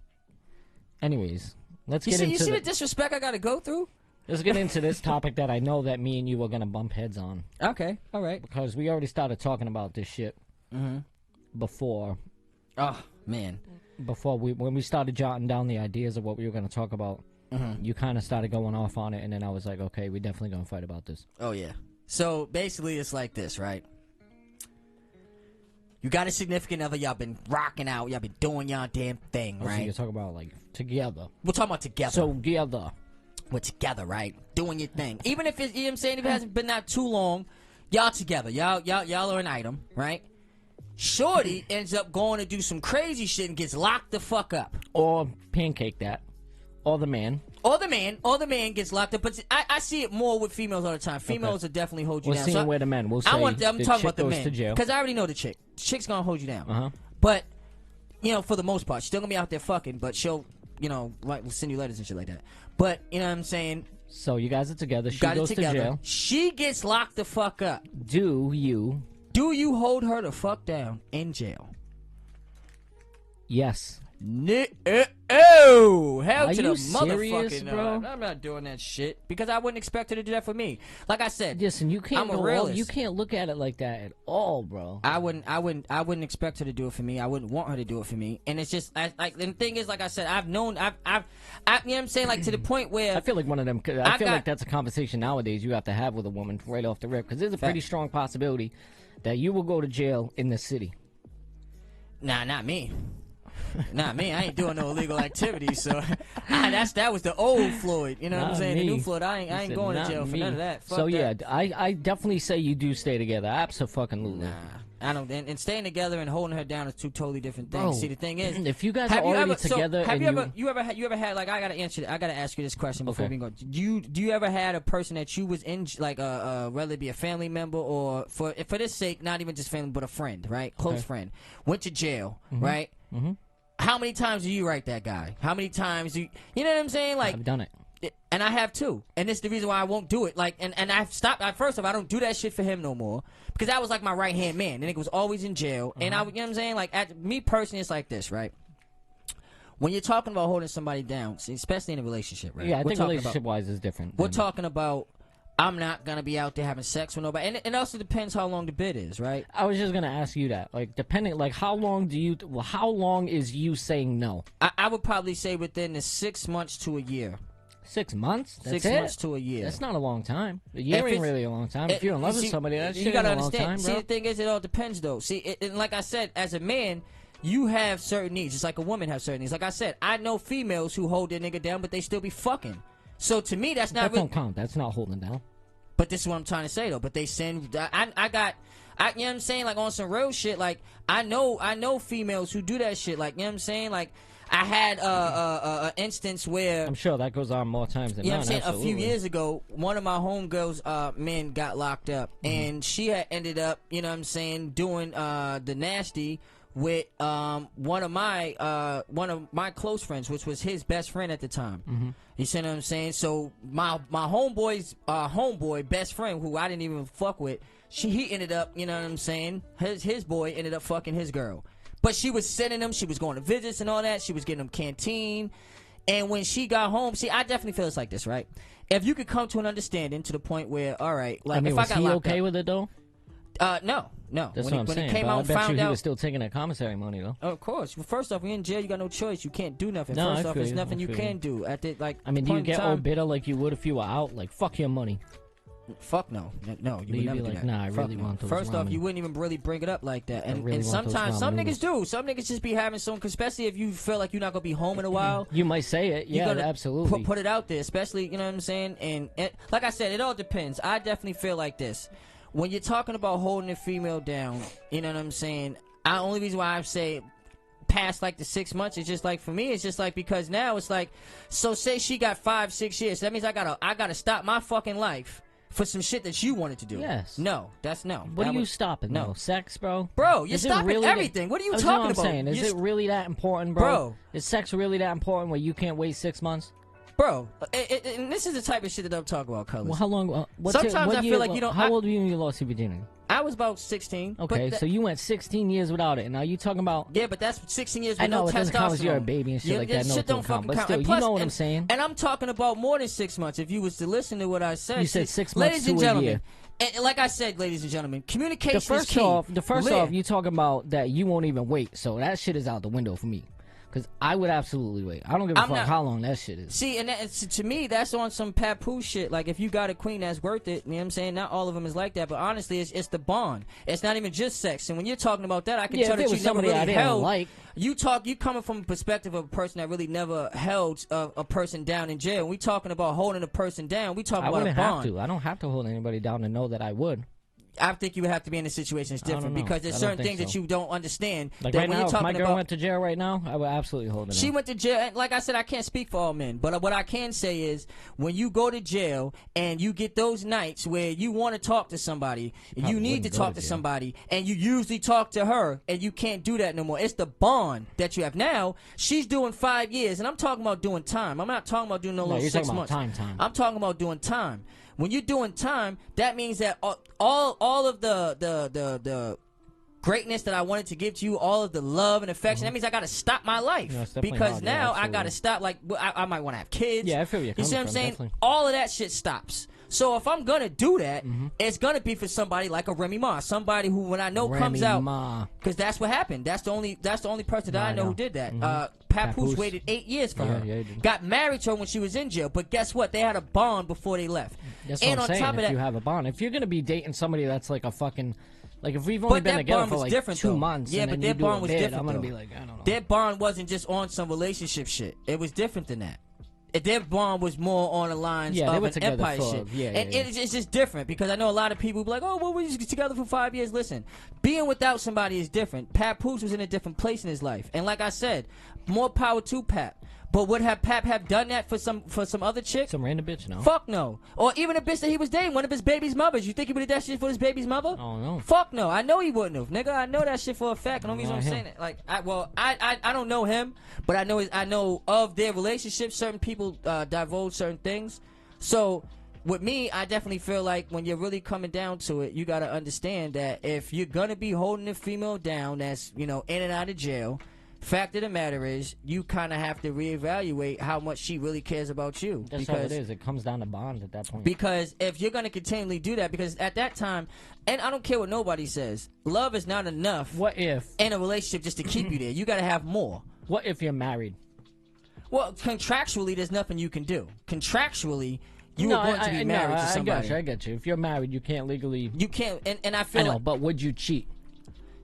Anyways, let's get into. into You see the disrespect I got to go through. Let's get into this topic that I know that me and you are gonna bump heads on. Okay, all right. Because we already started talking about this shit before. Oh man. Before when we started jotting down the ideas of what we were gonna talk about, you kind of started going off on it, and then I was like, okay, we're definitely gonna fight about this. Oh yeah. So basically, it's like this, right? You got a significant other. Y'all been rocking out. Y'all been doing y'all damn thing, right? So you're talking about like together. We're talking about together. So together. We're together, right? Doing your thing. Even if it's, you know what I'm saying, if it hasn't been not too long, y'all together. Y'all are an item, right? Shorty ends up going to do some crazy shit and gets locked the fuck up. Or pancake that. Or the man. Or the man gets locked up. But I see it more with females all the time. Females will definitely hold you down. We're seeing where the men will say I'm talking about the men. men. Because I already know the chick. The chick's going to hold you down. Uh-huh. But, you know, for the most part, she's still going to be out there fucking, but she'll, you know, like, send you letters and shit like that. But, you know what I'm saying? So you guys are together. She goes to jail. She gets locked the fuck up. Do you hold her the fuck down in jail? Yes. Oh, hell Are to the you serious, motherfucking bro? no. I'm not doing that shit because I wouldn't expect her to do that for me. Like I said, listen, you can't. I'm a realist. You can't look at it like that at all, bro. I wouldn't expect her to do it for me. I wouldn't want her to do it for me. And it's just like the thing is, like I said, I've you know what I'm saying, like to the point where I feel like one of them. I feel like that's a conversation nowadays you have to have with a woman right off the rip because there's a pretty strong possibility that you will go to jail in the city. Nah, not me. Not me. I ain't doing no illegal activity. So that was the old Floyd. You know what I'm saying? The new Floyd. I ain't going to jail for none of that. Fuck so that. Yeah, I definitely say you do stay together. Absolutely. Nah, I don't. And staying together and holding her down is two totally different things. Bro, see, the thing is, if you guys are already together, have you ever had like I gotta ask you this question before we go. Do you ever had a person that you was in like whether it be a family member or for this sake, not even just family but a friend, right? Close friend went to jail, right? Mm-hmm. How many times do you write that guy? How many times you know what I'm saying? Like I've done it. And I have too. And this is the reason why I won't do it. Like and I've stopped first off, I don't do that shit for him no more. Because that was like my right hand man. The nigga was always in jail. And I you know what I'm saying? Like me personally it's like this, right? When you're talking about holding somebody down, especially in a relationship, right? Yeah, I think relationship wise is different. We're talking about I'm not gonna be out there having sex with nobody, and it also depends how long the bid is, right? I was just gonna ask you that, like, depending, like, how long is you saying no? I would probably say within the 6 months to a year. 6 months? That's 6 months to a year. That's not a long time. A year ain't really a long time. If you're in love with somebody, that shit you gotta ain't a long understand. time, bro. See, the thing is, it all depends, though. See, and like I said, as a man, you have certain needs, just like a woman has certain needs. Like I said, I know females who hold their nigga down, but they still be fucking. So to me, that's not. That don't count. That's not holding down. But this is what I'm trying to say though. But they send. You know what I'm saying? Like on some real shit. Like I know females who do that shit. Like you know what I'm saying? Like I had a instance where I'm sure that goes on more times than you know none. what I'm saying? Absolutely. A few years ago, one of my homegirls men got locked up, and she had ended up, you know what I'm saying, doing the nasty with one of my close friends, which was his best friend at the time. You see what I'm saying? So my homeboy's homeboy, best friend, who I didn't even fuck with, he ended up, you know what I'm saying? His boy ended up fucking his girl. But she was sending him, she was going to visits and all that. She was getting him canteen. And when she got home, see, I definitely feel it's like this, right? If you could come to an understanding to the point where, all right, like, I mean, if I was got he locked okay up, with it though? No. That's when what I'm saying. It came out, I bet found you he out, was still taking that commissary money though. of course. Well, first off, you're in jail. You got no choice. You can't do nothing. No, First I off, feel there's you. nothing I you feel can you. do at the like. I mean, do you point in get time, all bitter like you would if you were out? Like, fuck your money. Fuck no, no, you would You'd never be do like, that. nah, I Fuck really no. want those First off, ramen. you wouldn't even really bring it up like that. And, really and want those sometimes ramen some noodles. niggas do. Some niggas just be having some, especially if you feel like you're not gonna be home in a while. You might say it, You're yeah, gonna absolutely. Put it out there, especially, you know what I'm saying. And like I said, it all depends. I definitely feel like this. When you're talking about holding a female down, you know what I'm saying. The only reason why I say past like the 6 months is just like, for me, it's just like, because now it's like, so say she got 5-6 years, so that means I gotta stop my fucking life for some shit that you wanted to do. Yes. No, that's no. What That are you was- stopping? no. though? Sex, bro. Bro, you're Is it stopping really everything. What are you That's talking what I'm about? saying. Is it really that important, bro? Bro. Is sex really that important where you can't wait 6 months? Bro, and this is the type of shit that I'm talking about, colors. Well, how long? Sometimes I feel like you don't- How old were you when you lost your virginity? I was about 16. Okay, but so you went 16 years without it, and now you talking about? yeah, but that's 16 years with I know no it doesn't testosterone. count as you're a baby and shit like that. No, shit it don't don't count. fucking But count. still, And you plus- know what I'm and- saying. And I'm talking about more than 6 months. If you was to listen to what I said, You said 6 months ladies to and a gentlemen, year. and like I said, ladies and gentlemen, communication The first is key. off, Live. you talking about that you won't even wait, so that shit is out the window for me. Because I would absolutely wait. I don't give a I'm fuck not- how long that shit is. See, and to me, that's on some papoose shit. Like, if you got a queen that's worth it, you know what I'm saying? Not all of them is like that, but honestly, it's the bond. It's not even just sex. And when you're talking about that, I can Yeah, tell if that it you was never somebody I really didn't held. like. You coming from a perspective of a person that really never held a person down in jail. We talking about holding a person down. We talking I about a wouldn't bond. have to. I don't have to hold anybody down to know that I would. I think you would have to be in a situation that's I don't different know. because there's I don't certain think things that so. you don't understand. Like that right when now, you're if talking my girl about, went to jail right now, I would absolutely hold it. she went to jail. And like I said, I can't speak for all men, but what I can say is when you go to jail and you get those nights where you want to talk to somebody, you need to wouldn't go talk to to jail. somebody, and you usually talk to her, and you can't do that no more. It's the bond that you have. Now, she's doing 5 years, and I'm talking about doing time. I'm not talking about doing no No, little you're 6 talking about months. time. I'm talking about doing time. When you're doing time, that means that all of the greatness that I wanted to give to you, all of the love and affection, that means I got to stop my life. Yeah, it's definitely because hard, yeah, now I absolutely. got to stop. Like, I might want to have kids. Yeah, I feel you. You see what I'm Coming from, saying? definitely. All of that shit stops. So if I'm gonna do that, Mm-hmm. it's gonna be for somebody like a Remy Ma, somebody who, when I know comes Remy out, Ma. because that's what happened. That's the only person that No, I I know who know. did that. Mhm. Papoose Papoose. waited 8 years for Yeah, her. yeah, he did. Got married to her when she was in jail. But guess what? They had a bond before they left. That's and what I'm on saying. top of If that, you have a bond, if you're gonna be dating somebody that's like a fucking, like if we've only But been that together bond for was like different, 2 though. months, Yeah, and but then their you do bond a was bid, different, I'm gonna though. be like, I don't know. their bond wasn't just on some relationship shit. It was different than that. Their bond was more on the lines Yeah, they of were an together empire for- shit. yeah, And yeah, it's just different because I know a lot of people be like, oh, well, we just together for 5 years. Listen, being without somebody is different. Papoose was in a different place in his life. And like I said, more power to Pap. But would Pap have done that for some other chick? Some random bitch, no. Fuck no. Or even a bitch that he was dating, one of his baby's mothers. You think he would have done that shit for his baby's mother? Oh no. Fuck no. I know he wouldn't have. Nigga, I know that shit for a fact. And the only reason I'm Not saying him. it, like, I don't know him, but I know of their relationship. Certain people divulge certain things. So with me, I definitely feel like when you're really coming down to it, you got to understand that if you're gonna be holding a female down that's, you know, in and out of jail, fact of the matter is you kind of have to reevaluate how much she really cares about you. That's all it is. It comes down to bond at that point. Because if you're going to continually do that, because at that time, and I don't care what nobody says, love is not enough What if? in a relationship just to keep you there. You got to have more. What if you're married? Well, contractually, there's nothing you can do. Contractually, you no, are going to be married to somebody. I got you. If you're married, you can't legally. You can't, and I I feel know, like, but would you cheat?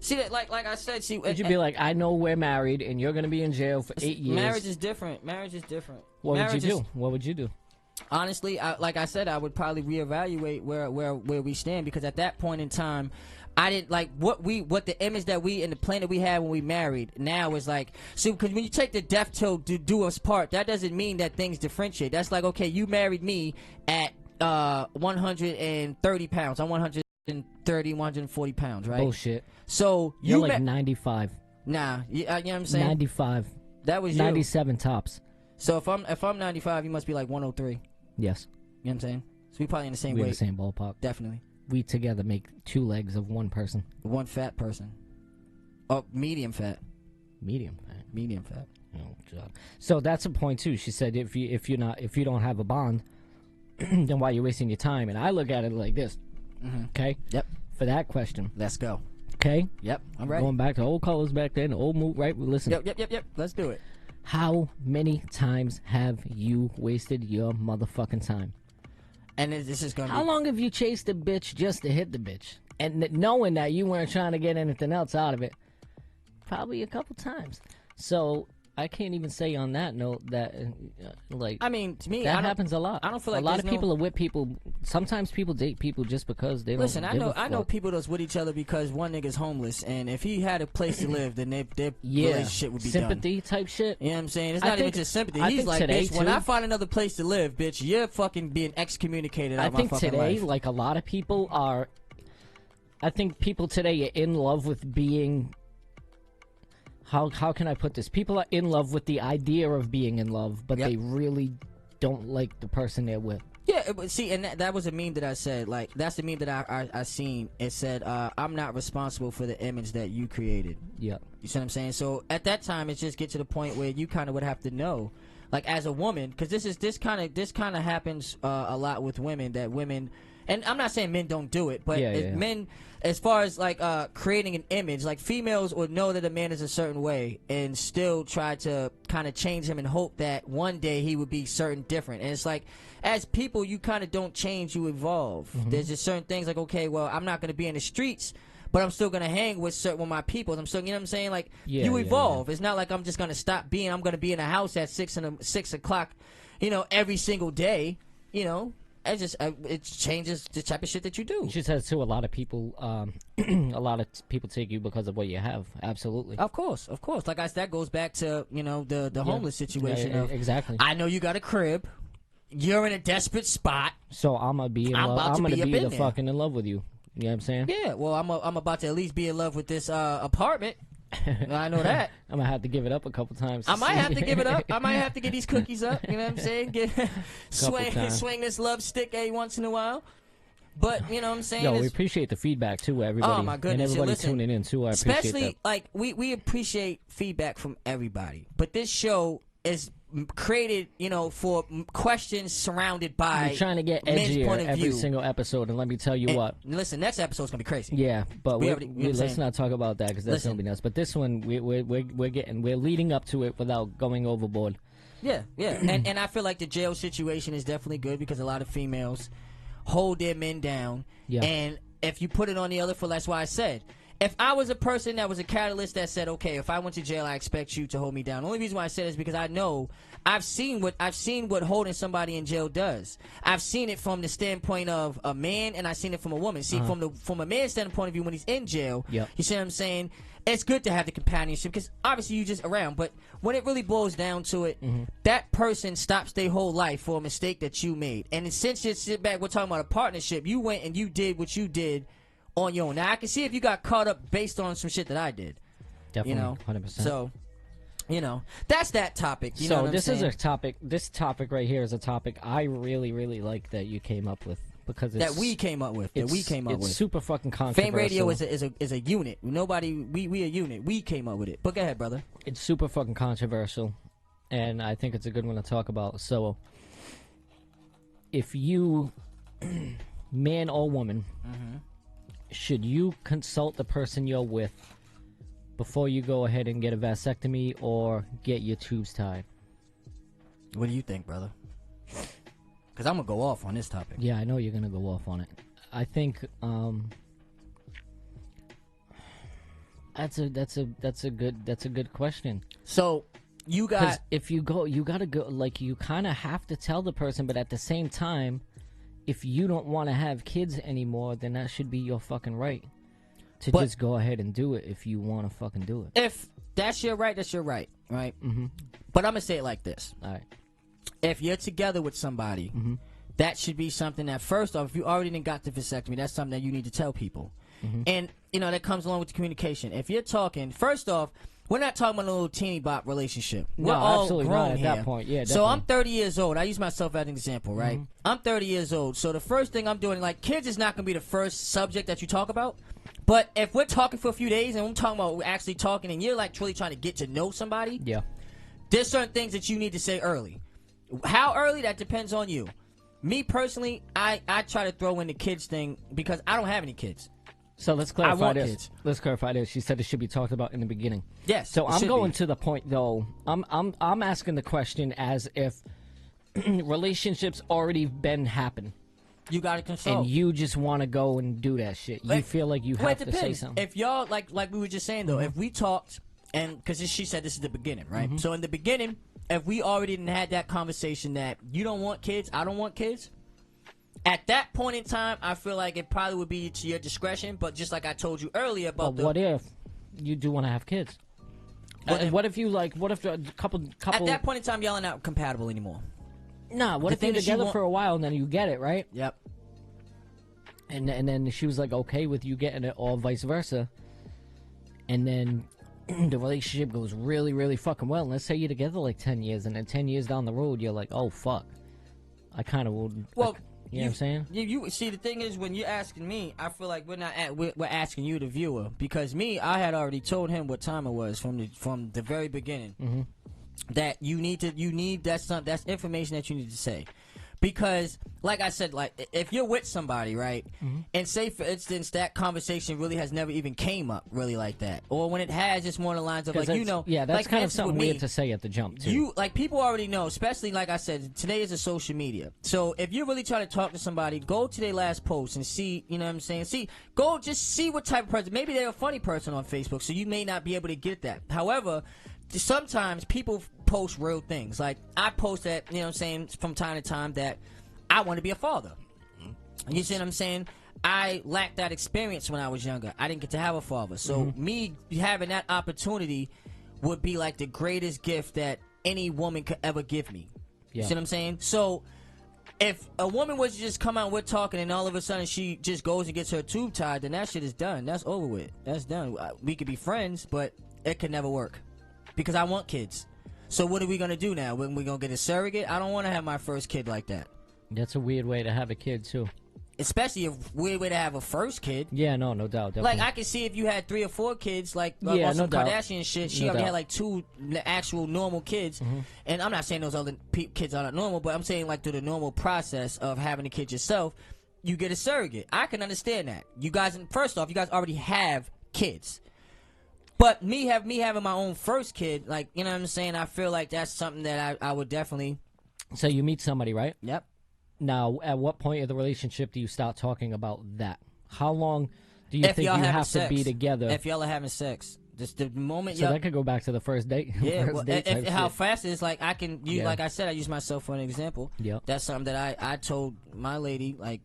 see that, like I said, see, Would you be like, I know we're married, and you're gonna be in jail for 8 years? marriage is different. Marriage is different. What would Marriage you is- do? What would you do? Honestly, like I said, I would probably reevaluate where we stand, because at that point in time, I didn't like what the image that we and the plan that we had when we married. Now is like, see, because when you take the death till to do us part, that doesn't mean that things differentiate. That's like, okay, you married me at 130 pounds. I'm 130, 140 pounds, right? Bullshit. So You're you like 95. nah, you know what I'm saying? 95. That was you. 97 tops. So if I'm 95, you must be like 103. Yes. You know what I'm saying? So we probably in the same We're in weight. the same ballpark. Definitely. we together make 2 legs of one person. One fat person. Oh, medium fat. Medium fat. Medium fat. Oh, God. So that's a point too. She said if you don't have a bond, then why are you wasting your time? And I look at it like this. Okay. Yep. For that question. Let's go. Okay. Yep. I'm ready. Going back to old colors back then, old move. Right. Listen. Yep. Let's do it. How many times have you wasted your motherfucking time? And this is gonna. How long have you chased a bitch just to hit the bitch, and knowing that you weren't trying to get anything else out of it? Probably a couple times. So I can't even say on that note that, like, I mean, to me, that happens a lot. I don't feel like a lot of people are with people. Sometimes people date people just because they don't. Listen, I know people that's with each other because one nigga's homeless, and if he had a place to live, then their relationship would be sympathy type shit. You know what I'm saying? It's not even just sympathy. He's like, bitch, when I find another place to live, bitch, you're fucking being excommunicated out of my fucking life. I think today, like a lot of people are. I think people today are in love with being. How can I put this? People are in love with the idea of being in love, but they really don't like the person they're with. Yeah, see, and that was a meme that I said. Like, that's the meme that I seen. It said, I'm not responsible for the image that you created. Yeah. You see what I'm saying? So at that time, it just get to the point where you kind of would have to know, like, as a woman, because this kind of happens a lot with women, that women, and I'm not saying men don't do it, but men, as far as like creating an image, like females would know that a man is a certain way and still try to kind of change him and hope that one day he would be certain different. And it's like, as people, you kind of don't change, you evolve. There's just certain things like, okay, well, I'm not going to be in the streets, but I'm still going to hang with my people. I'm still, you know what I'm saying? Like, you evolve. It's not like I'm just going to stop being, I'm going to be in a house at 6 o'clock, you know, every single day, you know. It changes the type of shit that you do. She says too, a lot of people take you because of what you have. Absolutely. Of course. Like that goes back to, you know, the homeless situation. Exactly. I know you got a crib. You're in a desperate spot. So I'm gonna be in love. I'm gonna be the fucking in love with you. You know what I'm saying? Yeah. Well, I'm about to at least be in love with this apartment. I know that. I'm gonna have to give it up a couple times. I might have to give it up. I might have to get these cookies up. You know what I'm saying? Swing this love stick every once in a while. But you know what I'm saying? Yo, we appreciate the feedback too, everybody. Oh my goodness! And everybody tuning in too. I appreciate that. Especially like we appreciate feedback from everybody. But this show is created, you know, for questions surrounded by. We're trying to get edgier every single episode, and let me tell you what. Listen, next episode's gonna be crazy. Yeah, but let's not talk about that because that's gonna be nuts. But this one, we're leading up to it without going overboard. Yeah, and I feel like the jail situation is definitely good because a lot of females hold their men down. Yeah. And if you put it on the other foot, that's why I said, if I was a person that was a catalyst that said, okay, if I went to jail, I expect you to hold me down. The only reason why I said it is because I know I've seen what holding somebody in jail does. I've seen it from the standpoint of a man, and I've seen it from a woman. See, from a man's standpoint of view, when he's in jail, you see what I'm saying? It's good to have the companionship because obviously you're just around. But when it really boils down to it, that person stops their whole life for a mistake that you made. And since you sit back, we're talking about a partnership. You went and you did what you did on your own. Now I can see if you got caught up based on some shit that I did. Definitely, you know? 100%. So, you know, that's that topic. You know so what this I'm is saying? a topic. This topic right here is a topic I really, really like that you came up with because it's, that we came up with. It's super fucking controversial. Fame Radio is a unit. Nobody. We a unit. We came up with it. But go ahead, brother. It's super fucking controversial, and I think it's a good one to talk about. So, if you, man or woman. Should you consult the person you're with before you go ahead and get a vasectomy or get your tubes tied? What do you think, brother? Because I'm gonna go off on this topic. Yeah, I know you're gonna go off on it. I think that's a good question. So you got, if you gotta go, like, you kind of have to tell the person, but at the same time, if you don't want to have kids anymore, then that should be your fucking right to just go ahead and do it if you want to fucking do it. If that's your right, that's your right, right? But I'm going to say it like this. All right. If you're together with somebody, that should be something that, first off, if you already done got the vasectomy, that's something that you need to tell people. And, you know, that comes along with the communication. If you're talking, first off, We're not talking about a little teeny bop relationship. No, We're all absolutely grown not at here. that point. Yeah, So I'm definitely. 30 years old. I use myself as an example, right? I'm 30 years old. So the first thing I'm doing, like, kids is not going to be the first subject that you talk about. But if we're talking for a few days and we're talking about actually talking and you're, like, truly trying to get to know somebody, Yeah. there's certain things that you need to say early. How early? That depends on you. Me, personally, I try to throw in the kids thing because I don't have any kids. So let's clarify want this. kids. Let's clarify this. She said it should be talked about in the beginning. Yes. So it I'm should going be. to the point though. I'm asking the question as if relationships already been happen, You got to consult. and you just want to go and do that shit. You feel like you have to say something. If y'all like we were just saying though, if we talked and because she said this is the beginning, right? So in the beginning, if we already didn't had that conversation that you don't want kids, I don't want kids. At that point in time, I feel like it probably would be to your discretion. But just like I told you earlier about But what if you do want to have kids? What if you like? What if a couple? at that point in time, y'all are not compatible anymore. Nah. What the if you're thing is together you for a while and then you get it right? Yep. And then she was like okay with you getting it, or vice versa. And then the relationship goes really, really fucking well. And let's say you're together like 10 years, and then 10 years down the road, you're like, oh fuck, I kind of would. Well, you know what I'm saying? You see, the thing is, when you're asking me, I feel like we're asking you, the viewer, because me, I had already told him what time it was from the very beginning. That you need that's information that you need to say, because like I said, like if you're with somebody, right, and say for instance that conversation really has never even came up really like that, or when it has, it's more on the lines of like that's like, kind of something weird to say at the jump too. You like people already know, especially like I said, today is a social media. So if you're really trying to talk to somebody, go to their last post and see, you know what I'm saying? Just see what type of person. Maybe they're a funny person on Facebook, so you may not be able to get that. However, sometimes people post real things. Like I post that, you know what I'm saying, from time to time that I want to be a father. You see what I'm saying? I lacked that experience when I was younger. I didn't get to have a father. So me having that opportunity would be like the greatest gift that any woman could ever give me. Yeah. You see what I'm saying? So if a woman was to just come out, we're talking, and all of a sudden she just goes and gets her tube tied, then that shit is done. That's over with. That's done. We could be friends, but it could never work. Because I want kids. So what are we going to do now? When we going to get a surrogate? I don't want to have my first kid like that. That's a weird way to have a kid too. Especially a weird way to have a first kid. Yeah, no doubt. Definitely. Like I can see if you had 3 or 4 kids, like Yeah, on some no doubt. Kardashian shit. She No already doubt. had like 2 actual normal kids, and I'm not saying those other kids are not normal, but I'm saying like through the normal process of having a kid yourself, you get a surrogate. I can understand that. You guys, first off, you guys already have kids. But me having my own first kid, like, you know what I'm saying, I feel like that's something that I would definitely. So you meet somebody, right? Yep. Now, at what point of the relationship do you start talking about that? How long do you think you y'all having have sex, to be together? If y'all are having sex, just the moment So that could go back to the first date. Yeah, First well, date type how shit. fast it is, like I can, Yeah. like I said, I use myself for an example. Yep. That's something that I told my lady, like,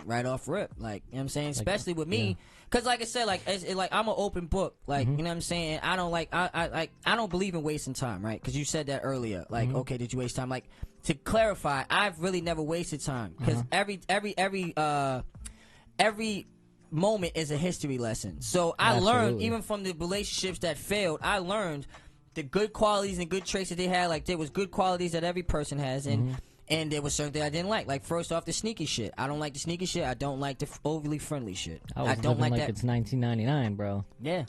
right off rip, like, you know what I'm saying, especially with me, because like I said, like, like I'm an open book, like, you know what I'm saying, I don't like, I don't believe in wasting time, right, because you said that earlier, like, okay, did you waste time, like, to clarify, I've really never wasted time, because every moment is a history lesson. So I learned, Absolutely. even from the relationships that failed, I learned the good qualities and good traits that they had. Like, there was good qualities that every person has, and there was certain things I didn't like. Like, first off, the sneaky shit. I don't like the sneaky shit. I don't like the overly friendly shit. I don't like that. It's 1999, bro. Yeah.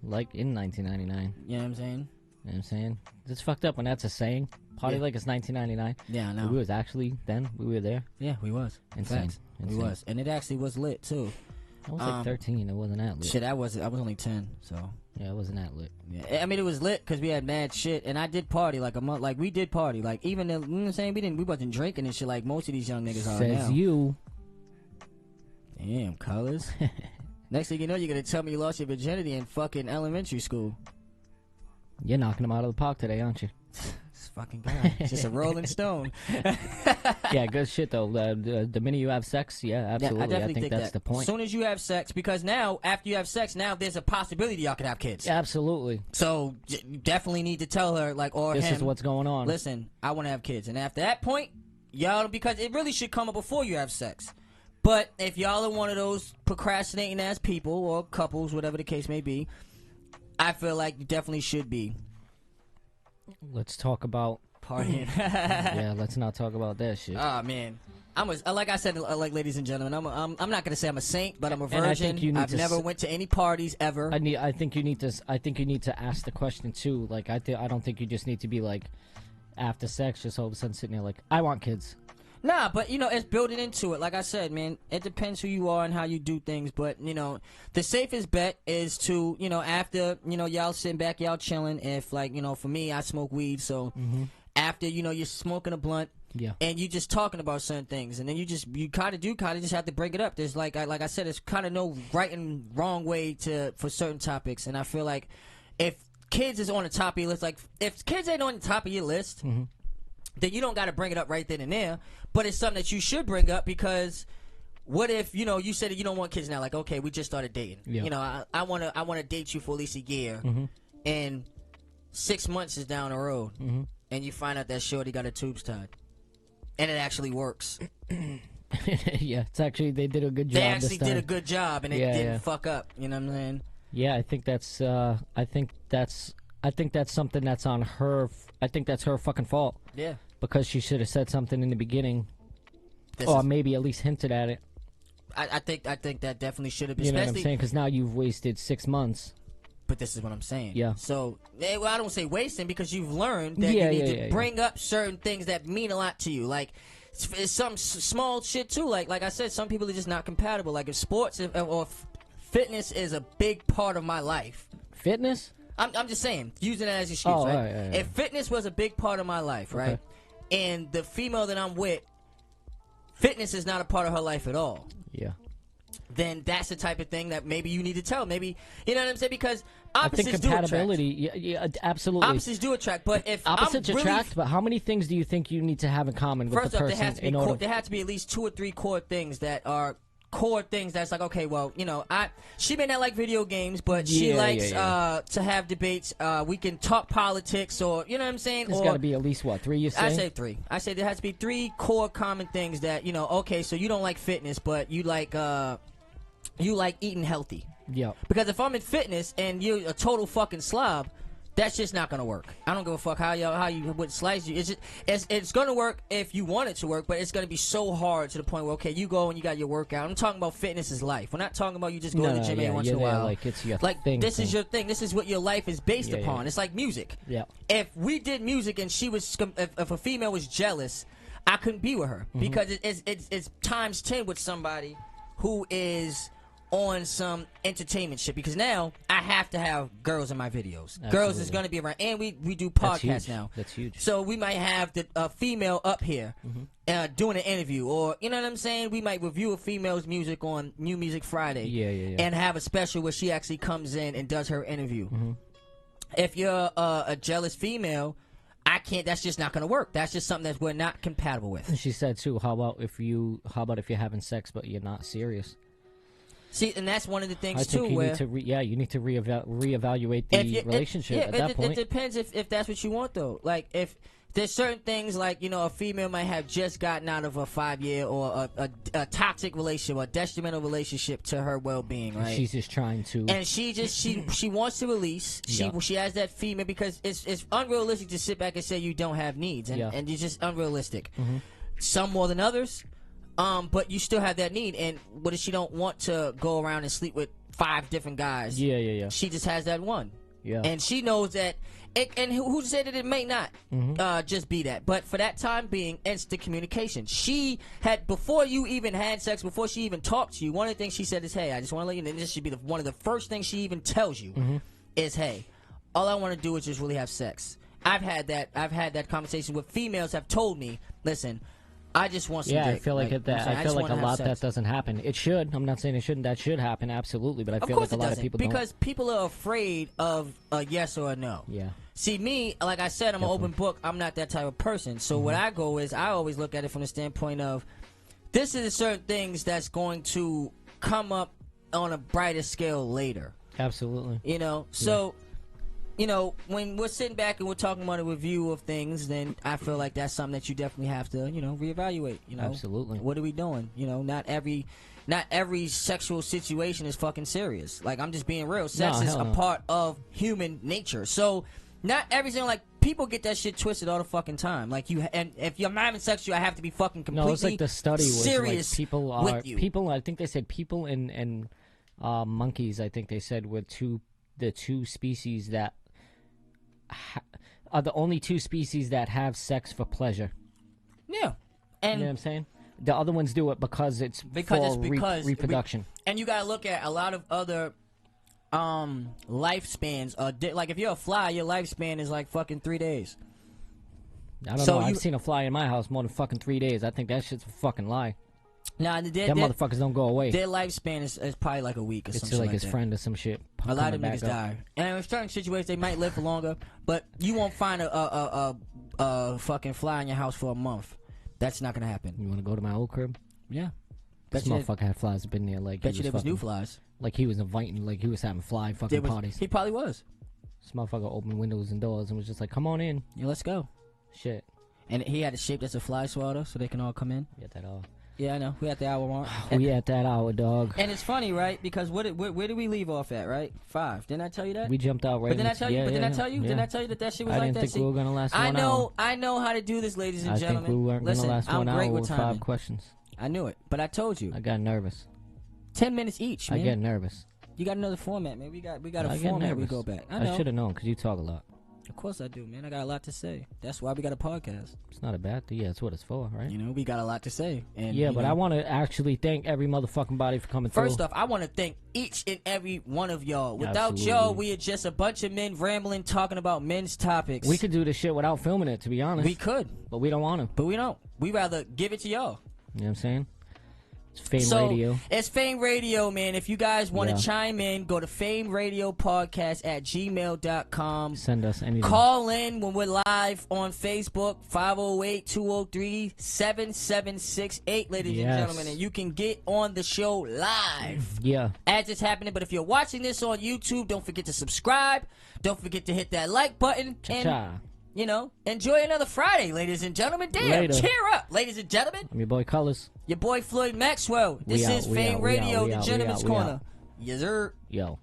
Like in 1999. You know what I'm saying? You know what I'm saying? It's fucked up when that's a saying. Party like it's 1999. Yeah, I know. We was actually then. We were there. Yeah, we was. Insane. Facts. We Insane. was. And it actually was lit, too. I was like 13. It wasn't that lit. Shit, I was only 10, so. Yeah, it wasn't that lit. Yeah, I mean, it was lit because we had mad shit, and I did party like a month. Like, we did party, like, even you know what I'm saying, we wasn't drinking and shit like most of these young niggas are now. Says you. Damn, colors. Next thing you know, you're gonna tell me you lost your virginity in fucking elementary school. You're knocking them out of the park today, aren't you? This fucking guy, just a rolling stone. Yeah, good shit though. The minute you have sex, yeah, absolutely. I definitely think that's that. the point. As soon as you have sex, because now after you have sex, now there's a possibility y'all can have kids. Absolutely. So you definitely need to tell her, like, or This him, is what's going on. listen, I want to have kids, and after that point, y'all, because it really should come up before you have sex. But if y'all are one of those procrastinating ass people or couples, whatever the case may be, I feel like you definitely should be. Let's talk about Partying. yeah, let's not talk about that shit. Oh man, like I said, like ladies and gentlemen, I'm not gonna say I'm a saint, but I'm a And I virgin. think you need I've to never went to any parties ever. I think you need to ask the question too. Like I don't think you just need to be like after sex just all of a sudden sitting there like I want kids. Nah, but it's building into it. Like I said, man, it depends who you are and how you do things. But the safest bet is to after y'all sitting back, y'all chilling. If like for me, I smoke weed, so after you're smoking a blunt. Yeah. And you just talking about certain things, and then you kind of just have to break it up. There's like I said, there's kind of no right and wrong way for certain topics, and I feel like if kids is on the top of your list, like if kids ain't on the top of your list, then you don't got to bring it up right then and there. But it's something that you should bring up because what if you said that you don't want kids now? Like okay, we just started dating. Yeah. I wanna date you for at least a year, and 6 months is down the road, and you find out that shorty got her tubes tied. And it actually works. Yeah, it's actually they did a good job. They actually did a good job, and it didn't fuck up. You know what I'm saying? Yeah, I think that's something that's on her. I think that's her fucking fault. Yeah. Because she should have said something in the beginning, maybe at least hinted at it. I think that definitely should have been. You know what I'm saying? Because now you've wasted 6 months. But this is what I'm saying. Yeah. So, I don't say wasting because you've learned that you need to bring up certain things that mean a lot to you. Like, it's some small shit too. Like I said, some people are just not compatible. Like if sports or fitness is a big part of my life. Fitness? I'm just saying, using it as an excuse, right? Right. If fitness was a big part of my life, right? And the female that I'm with, fitness is not a part of her life at all. Yeah. Then that's the type of thing that maybe you need to tell. Maybe, you know what I'm saying? Because opposites I think compatibility, yeah, absolutely. Opposites do attract, but if opposites I'm attract, but how many things do you think you need to have in common with the person? First off, there has to be at least 2 or 3 core things that are core things that's like, okay, well, she may not like video games, but she likes to have debates. We can talk politics, or you know what I'm saying. There's got to be at least 3. You say? I say 3. I say there has to be 3 core common things that okay, so you don't like fitness, but you like eating healthy. Yeah. Because if I'm in fitness and you're a total fucking slob, that's just not gonna work. I don't give a fuck how you would slice you. It's gonna work if you want it to work, but it's gonna be so hard to the point where okay, you go and you got your workout. I'm talking about fitness is life. We're not talking about you just going to the gym every once in a while. Like it's your thing. This is your thing. This is what your life is based upon. Yeah. It's like music. Yeah. If we did music and if a female was jealous, I couldn't be with her because it's times 10 with somebody who is on some entertainment shit, because now I have to have girls in my videos. Absolutely. Girls is going to be around, and we do podcasts now. That's huge. So we might have the female up here doing an interview, or you know what I'm saying. We might review a female's music on New Music Friday, and have a special where she actually comes in and does her interview. If you're a jealous female, I can't. That's just not going to work. That's just something that we're not compatible with. And she said too. How about if you're having sex but you're not serious? See, and that's one of the things too. You need to reevaluate the relationship at that point. It depends if that's what you want, though. Like if there's certain things, like a female might have just gotten out of a 5-year or a toxic relationship, or a detrimental relationship to her well-being, right? She's just trying to, and she wants to release. She has that female, because it's unrealistic to sit back and say you don't have needs, and it's just unrealistic. Some more than others. But you still have that need, and what if she don't want to go around and sleep with 5 different guys? Yeah. She just has that one. Yeah. And she knows that, and who said that it may not just be that. But for that time being, instant communication. She had, before you even had sex, before she even talked to you, one of the things she said is, hey, I just want to let you know, this should be one of the first things she even tells you is, hey, all I want to do is just really have sex. I've had that conversation with females have told me, listen, I just want some dick. I feel like a lot that doesn't happen. It should. I'm not saying it shouldn't. That should happen, absolutely. But I feel like a lot of people don't. Because people are afraid of a yes or a no. Yeah. See, me, like I said, I'm an open book. I'm not that type of person. So what I go is, I always look at it from the standpoint of, this is certain things that's going to come up on a brighter scale later. Absolutely. So... when we're sitting back and we're talking about a review of things, then I feel like that's something that you definitely have to, reevaluate. Absolutely. What are we doing? Not every not every sexual situation is fucking serious. Like, I'm just being real. Sex is a no. part of human nature. So, not everything, like, people get that shit twisted all the fucking time. Like, and if you're having sex, you have to be fucking completely No, it's like the study was serious like people are with you. people. I think they said people and monkeys. I think they said were the two species that are the only two species that have sex for pleasure. Yeah, and you know what I'm saying? The other ones do it because it's for reproduction. And you gotta look at a lot of other lifespans. Like if you're a fly, your lifespan is like fucking 3 days. I don't know. I've seen a fly in my house more than fucking 3 days. I think that shit's a fucking lie. Nah, them motherfuckers don't go away. Their lifespan is probably like a week or something. It's like his friend or some shit. A lot of niggas die, and in certain situations they might live for longer, but you won't find a fucking fly in your house for a month. That's not gonna happen. You want to go to my old crib? Yeah. This motherfucker had flies up in there like. Bet you there was new flies. Like he was inviting, like he was having fly fucking parties. He probably was. This motherfucker opened windows and doors and was just like, "Come on in." Yeah, let's go. Shit. And he had a shape that's a fly swatter, so they can all come in. Get that all. Yeah, I know. We at the hour mark. We at that hour, dog. And it's funny, right? Because where did we leave off at, right? 5. Didn't I tell you that? We jumped out right. But didn't I tell you? Didn't I tell you? Yeah. Didn't I tell you that shit was like that? I didn't think we were gonna last 1 hour. I know how to do this, ladies and gentlemen. I think we weren't gonna last 1 hour with 5 questions. I knew it, but I told you. I got nervous. 10 minutes each, man. I get nervous. You got another format, man. We got a format we go back. I should have known because you talk a lot. Of course I do, man. I got a lot to say. That's why we got a podcast. It's not a bad thing. Yeah, that's what it's for, right? You know, we got a lot to say. And yeah, but I want to actually thank every motherfucking body for coming through. First off, I want to thank each and every one of y'all. Without y'all, we are just a bunch of men rambling, talking about men's topics. We could do this shit without filming it, to be honest. We could. But we don't want to. But we don't. We rather give it to y'all. You know what I'm saying? It's Fame Radio. It's Fame Radio, man. If you guys want to chime in, go to fameradiopodcast@gmail.com. Send us anything. Call in when we're live on Facebook, 508-203-7768, ladies and gentlemen. And you can get on the show live. Yeah. As it's happening. But if you're watching this on YouTube, don't forget to subscribe. Don't forget to hit that like button. And, you know, enjoy another Friday, ladies and gentlemen. Damn, cheer up, ladies and gentlemen. I'm your boy Colors. Your boy Floyd Maxwell. This is Fame Radio, the Gentleman's Corner. Yes, sir. Yo.